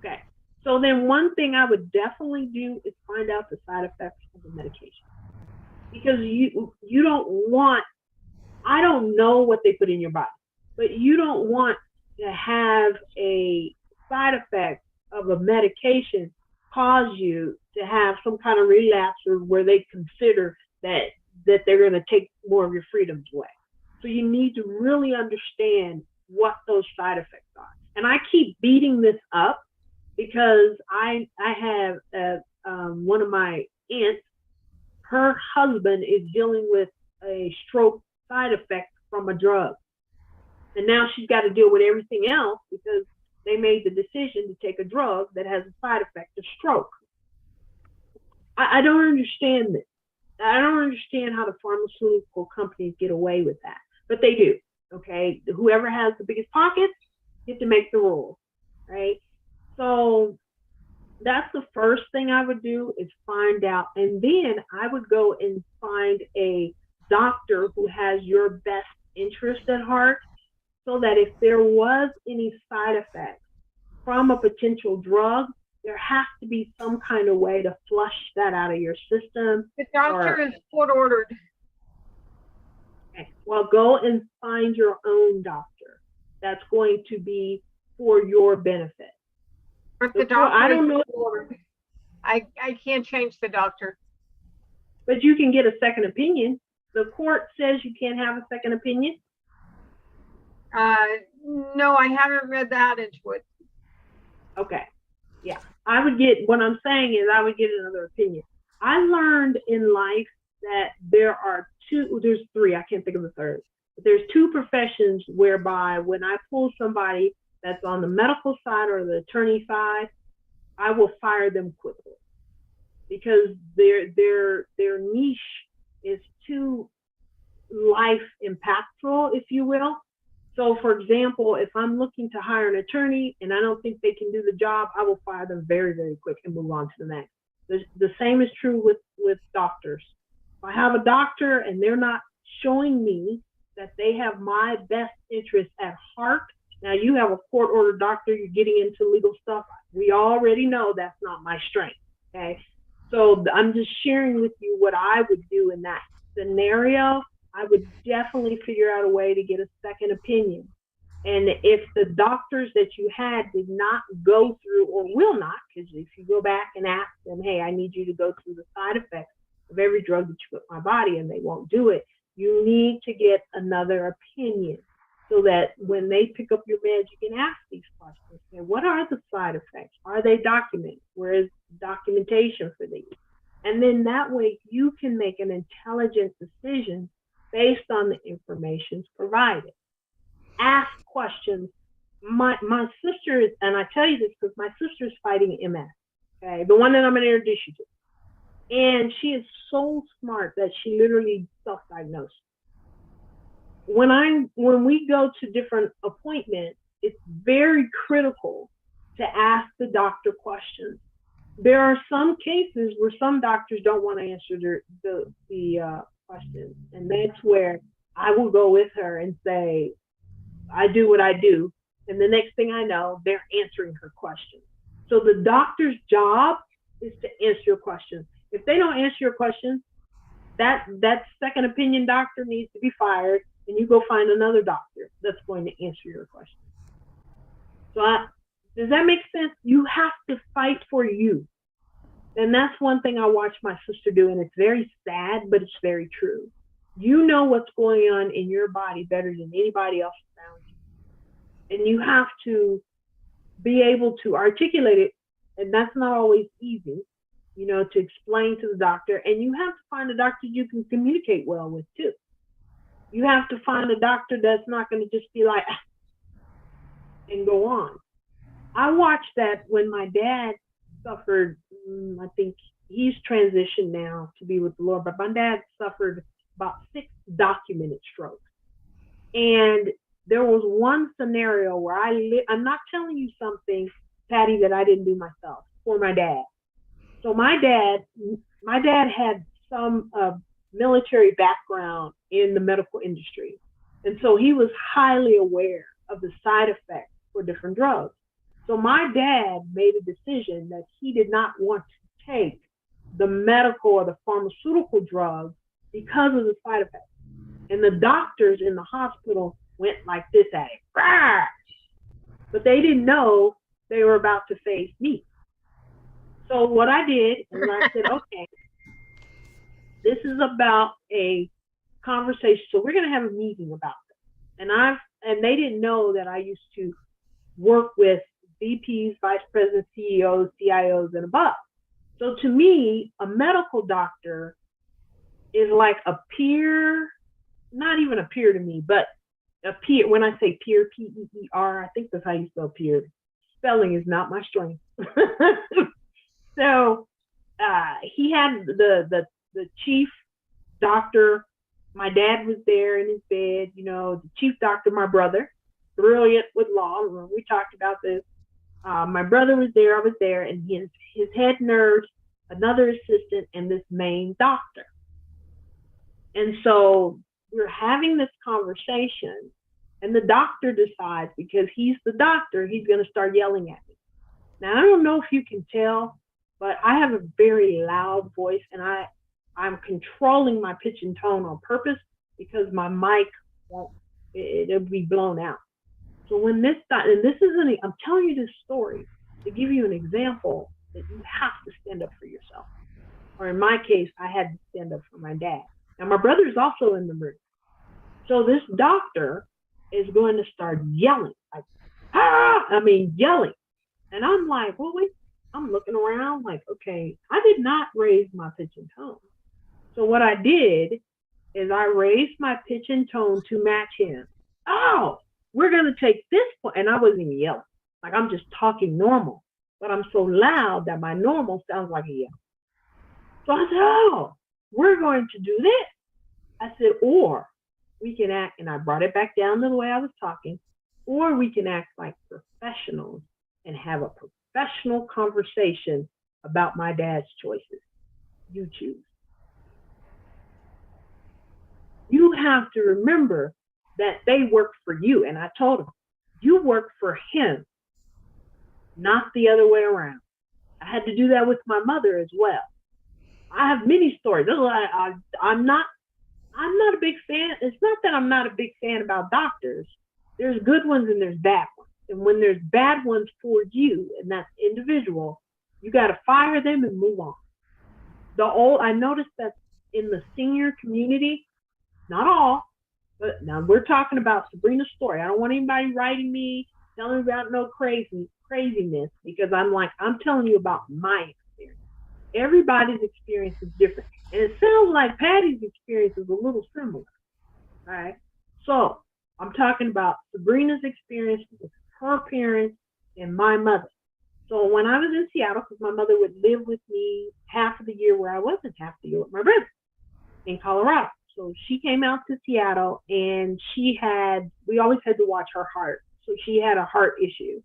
okay. So then one thing I would definitely do is find out the side effects of the medication. Because you don't want, I don't know what they put in your body, but you don't want to have a side effect of a medication cause you to have some kind of relapse, or where they consider that they're going to take more of your freedoms away. So you need to really understand what those side effects are. And I keep beating this up because I have one of my aunts, her husband is dealing with a stroke side effect from a drug. And now she's got to deal with everything else because they made the decision to take a drug that has a side effect of stroke. I don't understand this. I don't understand how the pharmaceutical companies get away with that, but they do. Okay, whoever has the biggest pockets get to make the rules, right? So that's the first thing I would do, is find out, and then I would go and find a doctor who has your best interest at heart, so that if there was any side effects from a potential drug, there has to be some kind of way to flush that out of your system. The doctor is court ordered. Okay. Well, go and find your own doctor. That's going to be for your benefit. But the doctor, I don't know. I can't change the doctor. But you can get a second opinion. The court says you can't have a second opinion. No, I haven't read that into it. Okay. Yeah. What I'm saying is I would get another opinion. I learned in life that there's three, I can't think of the third, but there's two professions whereby when I pull somebody that's on the medical side or the attorney side, I will fire them quickly because their niche is too life impactful, if you will. So, for example, if I'm looking to hire an attorney and I don't think they can do the job, I will fire them very, very quick and move on to the next. The same is true with doctors. If I have a doctor and they're not showing me that they have my best interest at heart, now you have a court-ordered doctor, you're getting into legal stuff. We already know that's not my strength, okay? So I'm just sharing with you what I would do in that scenario. I would definitely figure out a way to get a second opinion. And if the doctors that you had did not go through, or will not, because if you go back and ask them, hey, I need you to go through the side effects of every drug that you put in my body, and they won't do it, you need to get another opinion so that when they pick up your meds, you can ask these questions. Okay, what are the side effects? Are they documented? Where is documentation for these? And then that way you can make an intelligent decision based on the information provided. Ask questions. My sister is, and I tell you this because my sister is fighting MS, okay, the one that I'm going to introduce you to. And she is so smart that she literally self-diagnosed. When we go to different appointments, it's very critical to ask the doctor questions. There are some cases where some doctors don't want to answer the questions, and that's where I will go with her and say, I do what I do, and the next thing I know, they're answering her questions. So the doctor's job is to answer your questions. If they don't answer your questions, that second opinion doctor needs to be fired, and you go find another doctor that's going to answer your questions. So does that make sense? You have to fight for you. And that's one thing I watch my sister do, and it's very sad, but it's very true. You know what's going on in your body better than anybody else around you. And you have to be able to articulate it, and that's not always easy, to explain to the doctor. And you have to find a doctor you can communicate well with, too. You have to find a doctor that's not going to just be like, and go on. I watched that when my dad suffered, I think he's transitioned now to be with the Lord, but my dad suffered about 6 documented strokes. And there was one scenario where I'm not telling you something, Patty, that I didn't do myself for my dad. So my dad had some military background in the medical industry. And so he was highly aware of the side effects for different drugs. So my dad made a decision that he did not want to take the medical or the pharmaceutical drugs because of the side effects. And the doctors in the hospital went like this at it. Rah! But they didn't know they were about to face me. So what I did is I said, okay, this is about a conversation. So we're going to have a meeting about this. And they didn't know that I used to work with VPs, vice presidents, CEOs, CIOs, and above. So to me, a medical doctor is like a peer, not even a peer to me, but a peer. When I say peer, P-E-E-R, I think that's how you spell peer. Spelling is not my strength. So he had the chief doctor. My dad was there in his bed, the chief doctor, my brother, brilliant with law. We talked about this. My brother was there, I was there, and his head nurse, another assistant, and this main doctor. And so we're having this conversation, and the doctor decides, because he's the doctor, he's going to start yelling at me. Now, I don't know if you can tell, but I have a very loud voice, and I'm controlling my pitch and tone on purpose because my mic it'll be blown out. So when I'm telling you this story to give you an example that you have to stand up for yourself. Or in my case, I had to stand up for my dad. Now my brother is also in the room. So this doctor is going to start yelling, like, yelling. And I'm like, well, wait, I'm looking around like, okay, I did not raise my pitch and tone. So what I did is I raised my pitch and tone to match him. Oh, we're going to take this point. And I wasn't even yelling. Like, I'm just talking normal. But I'm so loud that my normal sounds like a yell. So I said, oh, we're going to do this. I said, or we can act, and I brought it back down to the way I was talking, or we can act like professionals and have a professional conversation about my dad's choices. You choose. You have to remember that they work for you. And I told him, you work for him, not the other way around. I had to do that with my mother as well. I have many stories. I'm not a big fan. It's not that I'm not a big fan about doctors. There's good ones and there's bad ones. And when there's bad ones for you, and that's individual, you got to fire them and move on. I noticed that in the senior community, not all, but now we're talking about Sabrina's story. I don't want anybody writing me, telling me about no craziness, because I'm telling you about my experience. Everybody's experience is different. And it sounds like Patty's experience is a little similar. All right. So I'm talking about Sabrina's experience with her parents and my mother. So when I was in Seattle, because my mother would live with me half of the year where I wasn't half the year with my brother in Colorado. So she came out to Seattle, and we always had to watch her heart. So she had a heart issue.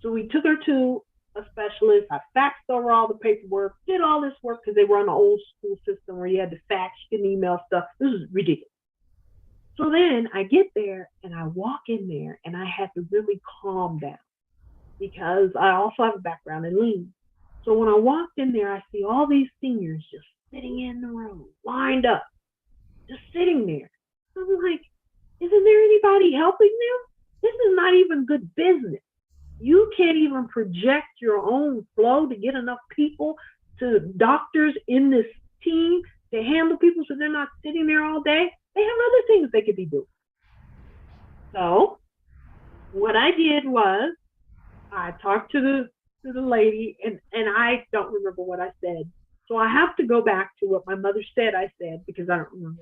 So we took her to a specialist. I faxed over all the paperwork, did all this work, because they were on the old school system where you had to fax and email stuff. This is ridiculous. So then I get there and I walk in there, and I had to really calm down because I also have a background in lean. So when I walked in there, I see all these seniors just sitting in the room, lined up, just sitting there. I'm like, isn't there anybody helping them? This is not even good business. You can't even project your own flow to get enough people to doctors in this team to handle people so they're not sitting there all day. They have other things they could be doing. So what I did was I talked to the lady, and I don't remember what I said. So I have to go back to what my mother said I said, because I don't remember.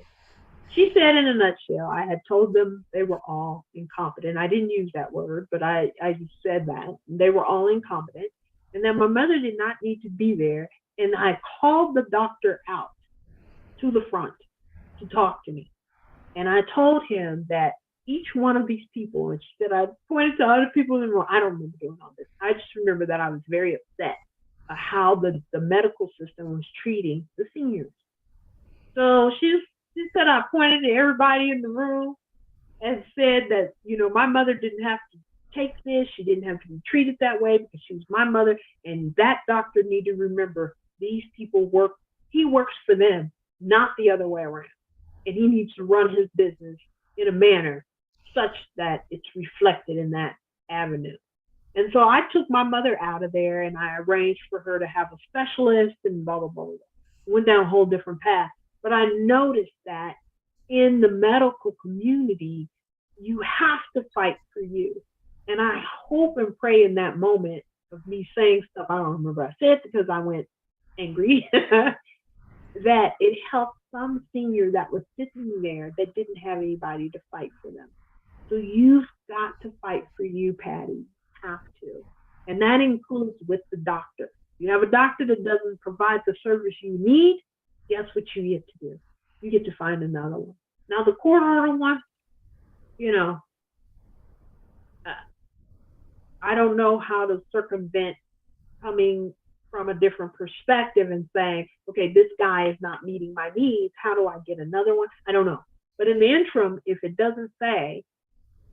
She said in a nutshell, I had told them they were all incompetent. I didn't use that word, but I just said that. They were all incompetent, and that my mother did not need to be there, And I called the doctor out to the front to talk to me. And I told him that each one of these people, and she said, I pointed to other people in the room. I don't remember doing all this. I just remember that I was very upset at how the medical system was treating the seniors. So she said, I pointed to everybody in the room and said that, my mother didn't have to take this. She didn't have to be treated that way because she was my mother. And that doctor needed to remember these people he works for them, not the other way around. And he needs to run his business in a manner such that it's reflected in that avenue. And so I took my mother out of there and I arranged for her to have a specialist and blah, blah, blah, blah. Went down a whole different path. But I noticed that in the medical community, you have to fight for you. And I hope and pray in that moment of me saying stuff I don't remember I said because I went angry, that it helped some senior that was sitting there that didn't have anybody to fight for them. So you've got to fight for you, Patty. You have to. And that includes with the doctor. You have a doctor that doesn't provide the service you need, guess what you get to do? You get to find another one. Now, the court order one, I don't know how to circumvent coming from a different perspective and saying, okay, this guy is not meeting my needs. How do I get another one? I don't know. But in the interim, if it doesn't say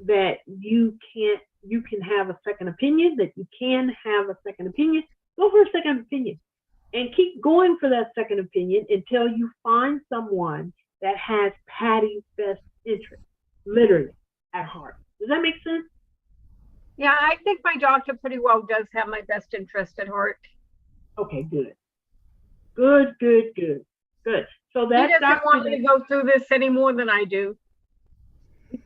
that you can have a second opinion, go for a second opinion and keep going for that second opinion until you find someone that has Patty's best interest, literally, at heart. Does that make sense? Yeah, I think my doctor pretty well does have my best interest at heart. Okay, good. Good. So that he doesn't want me to go through this any more than I do.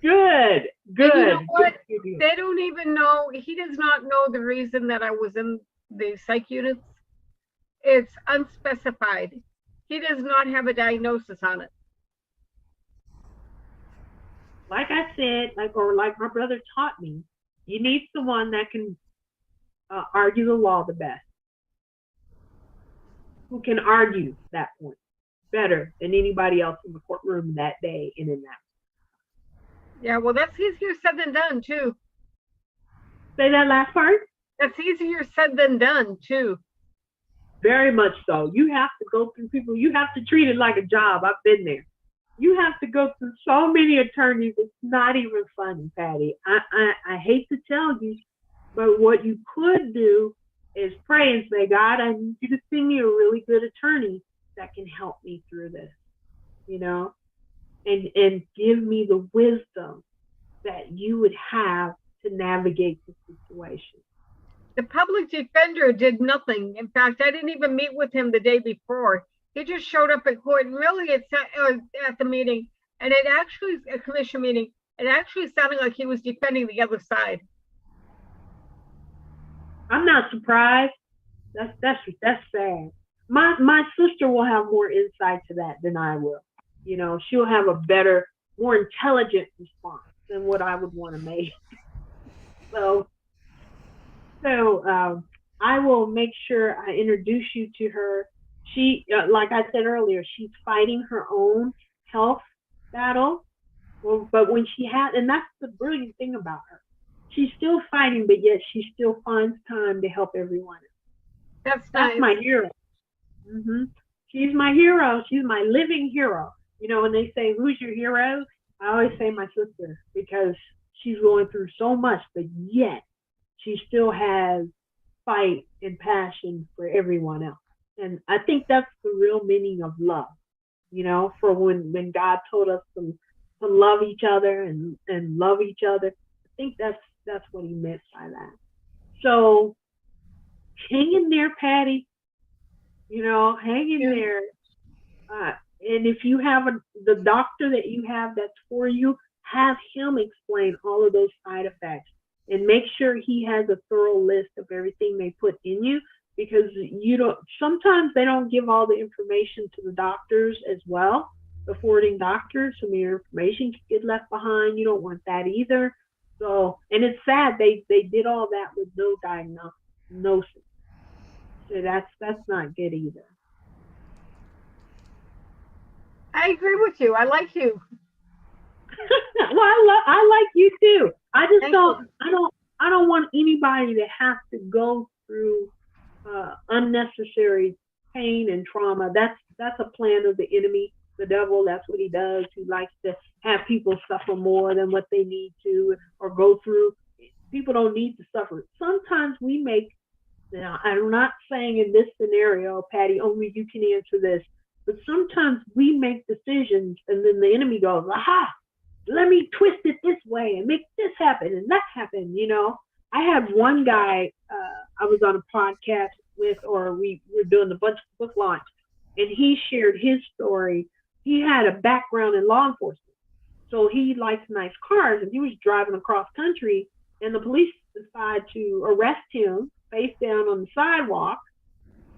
Good. And you know what? They don't even know. He does not know the reason that I was in the psych units. It's unspecified. He does not have a diagnosis on it. Like I said, like my brother taught me, you need someone that can argue the law the best, who can argue that point better than anybody else in the courtroom that day and in that. Yeah, well, that's easier said than done, too. Say that last part? That's easier said than done, too. Very much so. You have to go through people. You have to treat it like a job. I've been there. You have to go through so many attorneys. It's not even funny, Patty. I hate to tell you, but what you could do is pray and say, God, I need you to send me a really good attorney that can help me through this, and give me the wisdom that you would have to navigate the situation. The public defender did nothing. In fact, I didn't even meet with him the day before. He just showed up at court, and really at the meeting, and it actually, a commission meeting, it actually sounded like he was defending the other side. I'm not surprised. That's sad. My sister will have more insight to that than I will. She'll have a better, more intelligent response than what I would want to make. So I will make sure I introduce you to her. She, like I said earlier, she's fighting her own health battle. Well, but when she had, and that's the brilliant thing about her, she's still fighting, but yet she still finds time to help everyone. That's nice. My hero. Mm-hmm. She's my hero. She's my living hero. When they say, who's your hero? I always say my sister, because she's going through so much, but yet she still has fight and passion for everyone else. And I think that's the real meaning of love, for when God told us to love each other and love each other. I think that's what he meant by that. So hang in there, Patty. Hang in there. And if you have the doctor that you have that's for you, have him explain all of those side effects and make sure he has a thorough list of everything they put in you, because sometimes they don't give all the information to the doctors as well, the forwarding doctors. Some of your information can get left behind. You don't want that either. So, and it's sad they did all that with no diagnosis. So that's not good either. I agree with you. I like you. Well, I like you too. I just Thank don't you. I don't want anybody to have to go through unnecessary pain and trauma. That's a plan of the enemy, the devil. That's what he does. He likes to have people suffer more than what they need to or go through. People don't need to suffer. Sometimes we make, now I'm not saying in this scenario, Patty, only you can answer this, but sometimes we make decisions and then the enemy goes, aha, let me twist it this way and make this happen and that happen. I had one guy I was on a podcast with, or we were doing the book launch, and he shared his story. He had a background in law enforcement, so he likes nice cars, and he was driving across country, and the police decided to arrest him face down on the sidewalk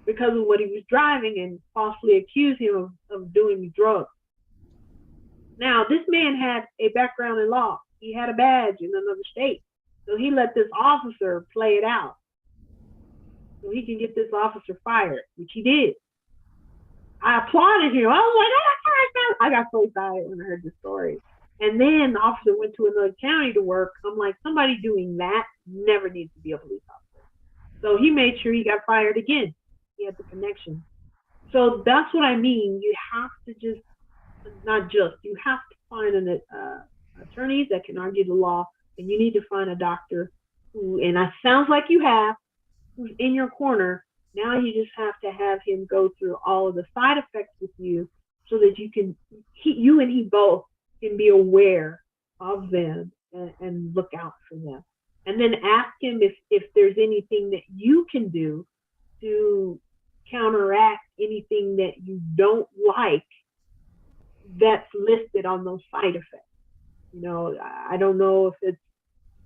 because of what he was driving and falsely accuse him of doing drugs. Now, this man had a background in law. He had a badge in another state. So he let this officer play it out so he can get this officer fired, which he did. I applauded him. I was like, oh, I got so excited when I heard the story. And then the officer went to another county to work. I'm like, somebody doing that never needs to be a police officer. So he made sure he got fired again. He had the connection. So that's what I mean. You have to you have to find an attorney that can argue the law, and you need to find a doctor who, and it sounds like you have, who's in your corner. Now you just have to have him go through all of the side effects with you so that you and he both can be aware of them and look out for them. And then ask him if there's anything that you can do to counteract anything that you don't like that's listed on those side effects. I don't know if it's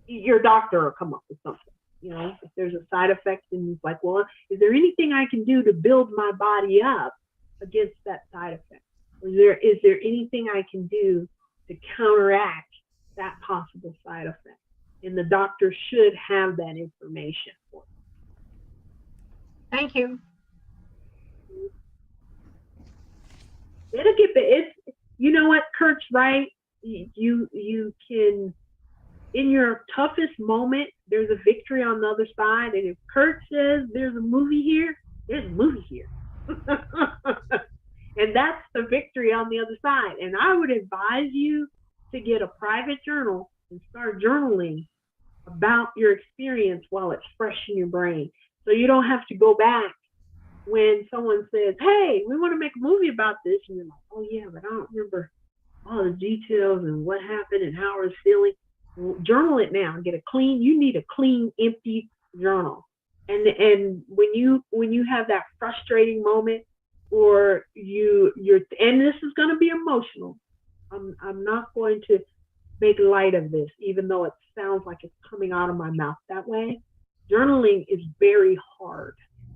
your doctor will come up with something. If there's a side effect and it's like, well, is there anything I can do to build my body up against that side effect? Or is there anything I can do to counteract that possible side effect? And the doctor should have that information for you. Thank you. It'll get better. You know what, Kurt's right. You can, in your toughest moment, there's a victory on the other side. And if Kurt says there's a movie here, there's a movie here. And that's the victory on the other side. And I would advise you to get a private journal and start journaling about your experience while it's fresh in your brain. So you don't have to go back when someone says, hey, we want to make a movie about this. And you're like, oh yeah, but I don't remember all the details and what happened and how I was feeling. Well, journal it now. You need a clean, empty journal. And when you have that frustrating moment, or you're, and this is going to be emotional. I'm not going to make light of this, even though it sounds like it's coming out of my mouth that way. Journaling is very hard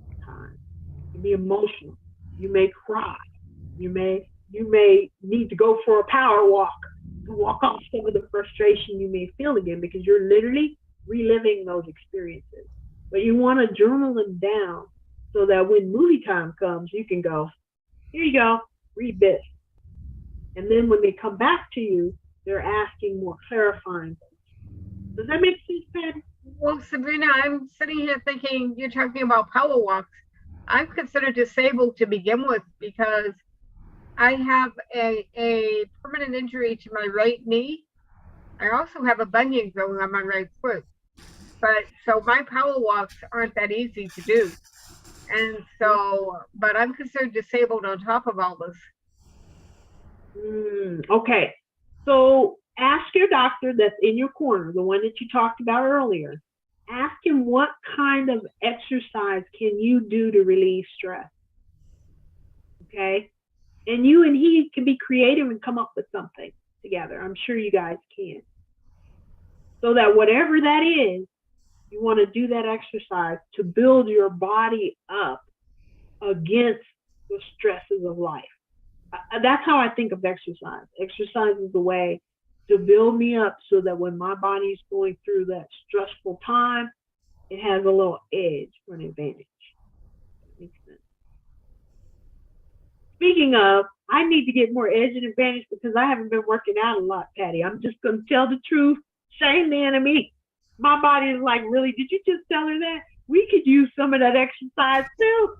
at times. It can be emotional. You may cry. You may need to go for a power walk to walk off some of the frustration you may feel again, because you're literally reliving those experiences. But you want to journal them down so that when movie time comes, you can go, here you go, read this. And then when they come back to you, they're asking more clarifying questions. Does that make sense, Patty? Well, Sabrina, I'm sitting here thinking you're talking about power walks. I'm considered disabled to begin with because I have a permanent injury to my right knee. I also have a bunion growing on my right foot. So my power walks aren't that easy to do. And so, but I'm considered disabled on top of all this. Okay. So ask your doctor that's in your corner, the one that you talked about earlier. Ask him what kind of exercise can you do to relieve stress. Okay. And you and he can be creative and come up with something together. I'm sure you guys can. So that whatever that is, you want to do that exercise to build your body up against the stresses of life. That's how I think of exercise. Exercise is the way to build me up so that when my body's going through that stressful time, it has a little edge for an advantage. Makes sense. Speaking of, I need to get more edge and advantage because I haven't been working out a lot, Patty. I'm just going to tell the truth. Shame the enemy. My body is like, really? Did you just tell her that? We could use some of that exercise too.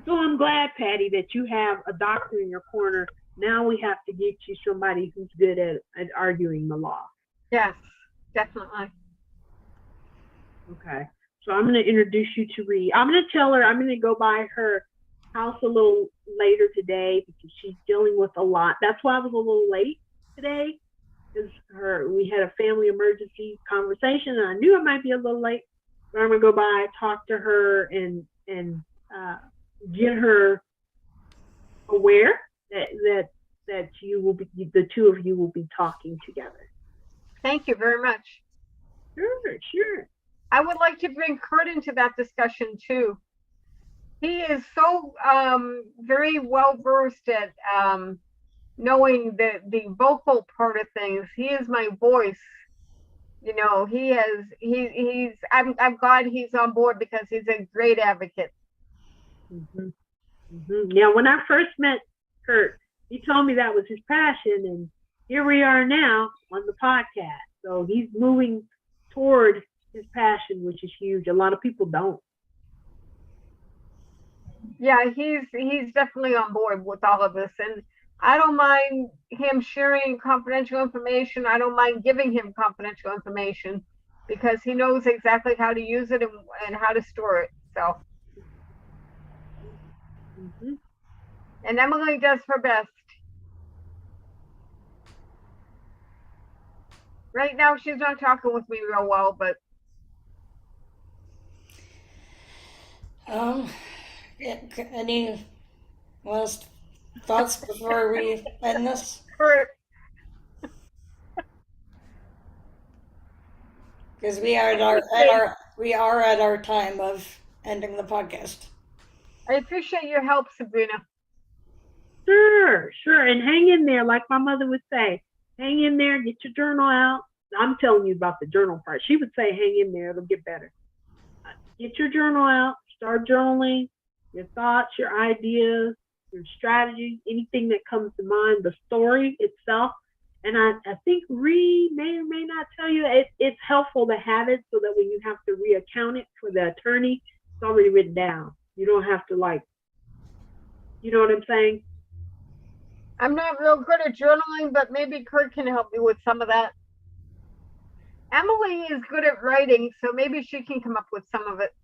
So I'm glad, Patty, that you have a doctor in your corner. Now we have to get you somebody who's good at arguing the law. Yes, definitely. Okay. So I'm going to introduce you to Ree. I'm going to tell her I'm going to go by her house a little later today because she's dealing with a lot. That's why I was a little late today because we had a family emergency conversation and I knew I might be a little late. But I'm going to go by, talk to her, and get her aware that you will be, the two of you will be talking together. Thank you very much. Sure. I would like to bring Kurt into that discussion too. He is so very well versed at knowing the vocal part of things. He is my voice. You know, I'm glad he's on board because he's a great advocate. Mm-hmm. Mm-hmm. Yeah, when I first met Kurt, he told me that was his passion, and here we are now on the podcast. So he's moving toward his passion, which is huge. A lot of people don't. Yeah, he's definitely on board with all of this, and I don't mind him sharing confidential information. I don't mind giving him confidential information because he knows exactly how to use it and how to store it. So, and Emily does her best. Right now, she's not talking with me real well, but any last thoughts before we end this? Because we are at our time of ending the podcast. I appreciate your help, Sabrina. Sure. And hang in there, like my mother would say. Hang in there, get your journal out. I'm telling you about the journal part. She would say, hang in there, it'll get better. Get your journal out, start journaling, your thoughts, your ideas, your strategies, anything that comes to mind, the story itself. And I think Ree may or may not tell you that it's helpful to have it so that when you have to reaccount it for the attorney, it's already written down. You don't have to you know what I'm saying? I'm not real good at journaling, but maybe Kurt can help me with some of that. Emily is good at writing, so maybe she can come up with some of it.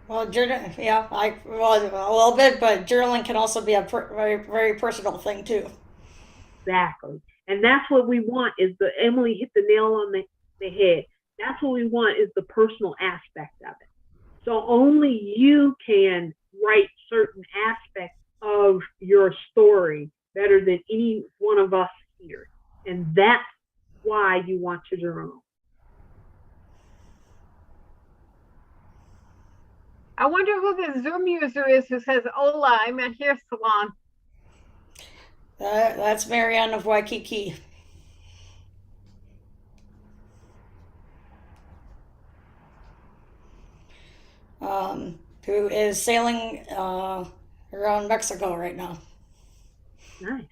Well, a little bit, but journaling can also be a very, very personal thing too. Exactly. And that's what we want is Emily hit the nail on the head. That's what we want is the personal aspect of it. So only you can write certain aspects of your story better than any one of us here. And that's why you want to journal. I wonder who the Zoom user is who says, "Hola, I'm at hair salon." That's Marianne of Waikiki. Who is sailing around Mexico right now. Nice.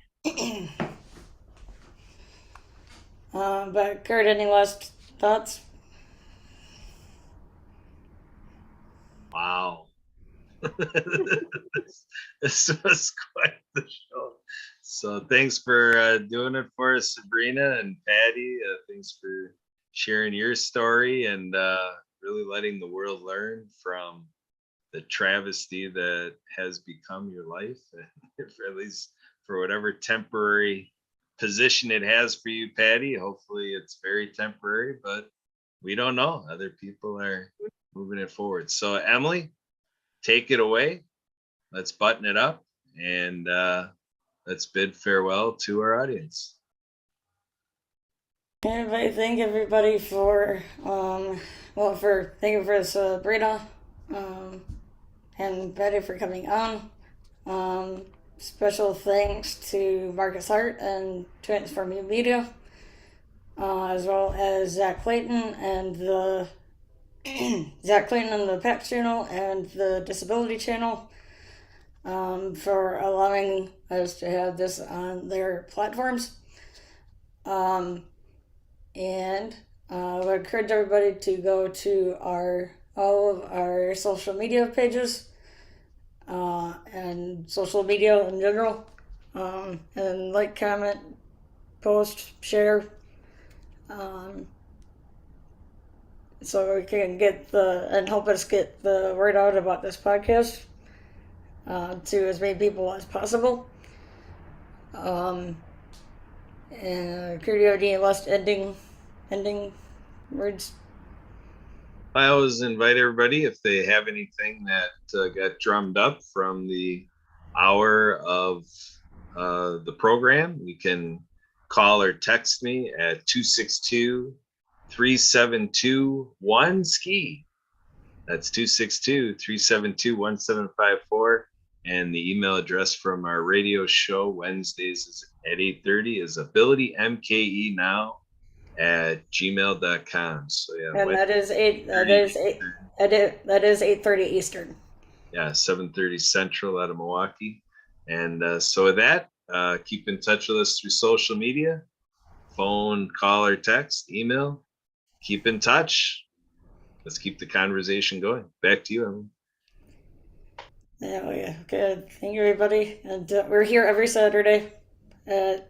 But Kurt, any last thoughts? Wow. This was quite the show. So thanks for doing it for us, Sabrina and Patty. Thanks for sharing your story and really letting the world learn from the travesty that has become your life, at least for whatever temporary position it has for you, Patty. Hopefully it's very temporary, but we don't know. Other people are moving it forward. So Emily, take it away. Let's button it up and let's bid farewell to our audience. Thank everybody for thank you for Sabrina and Betty for coming on. Special thanks to Marcus Hart and Transforming Media. as well as Zach Clayton and the PAX channel and the Disability channel, for allowing us to have this on their platforms. And I would encourage everybody to go to all of our social media pages, and social media in general, and like, comment, post, share, so we can and help us get the word out about this podcast, to as many people as possible. And Kurt, do you have any last ending words? I always invite everybody, if they have anything that got drummed up from the hour of the program, you can call or text me at 262-372-1-SKI. That's 262-372-1754. And the email address from our radio show Wednesdays is at 8:30 is abilitymkenow@gmail.com. So yeah, And that is 8:30 Eastern. Yeah, 7:30 Central out of Milwaukee. And so with that, keep in touch with us through social media, phone, call, or text, email. Keep in touch. Let's keep the conversation going. Back to you, Emily. Yeah, good. Thank you, everybody. And we're here every Saturday at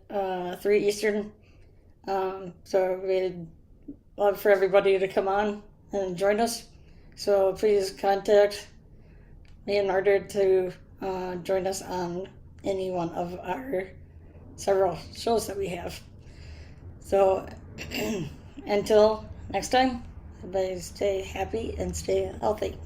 3 Eastern. So we'd love for everybody to come on and join us. So please contact me in order to join us on any one of our several shows that we have. So until next time, everybody stay happy and stay healthy.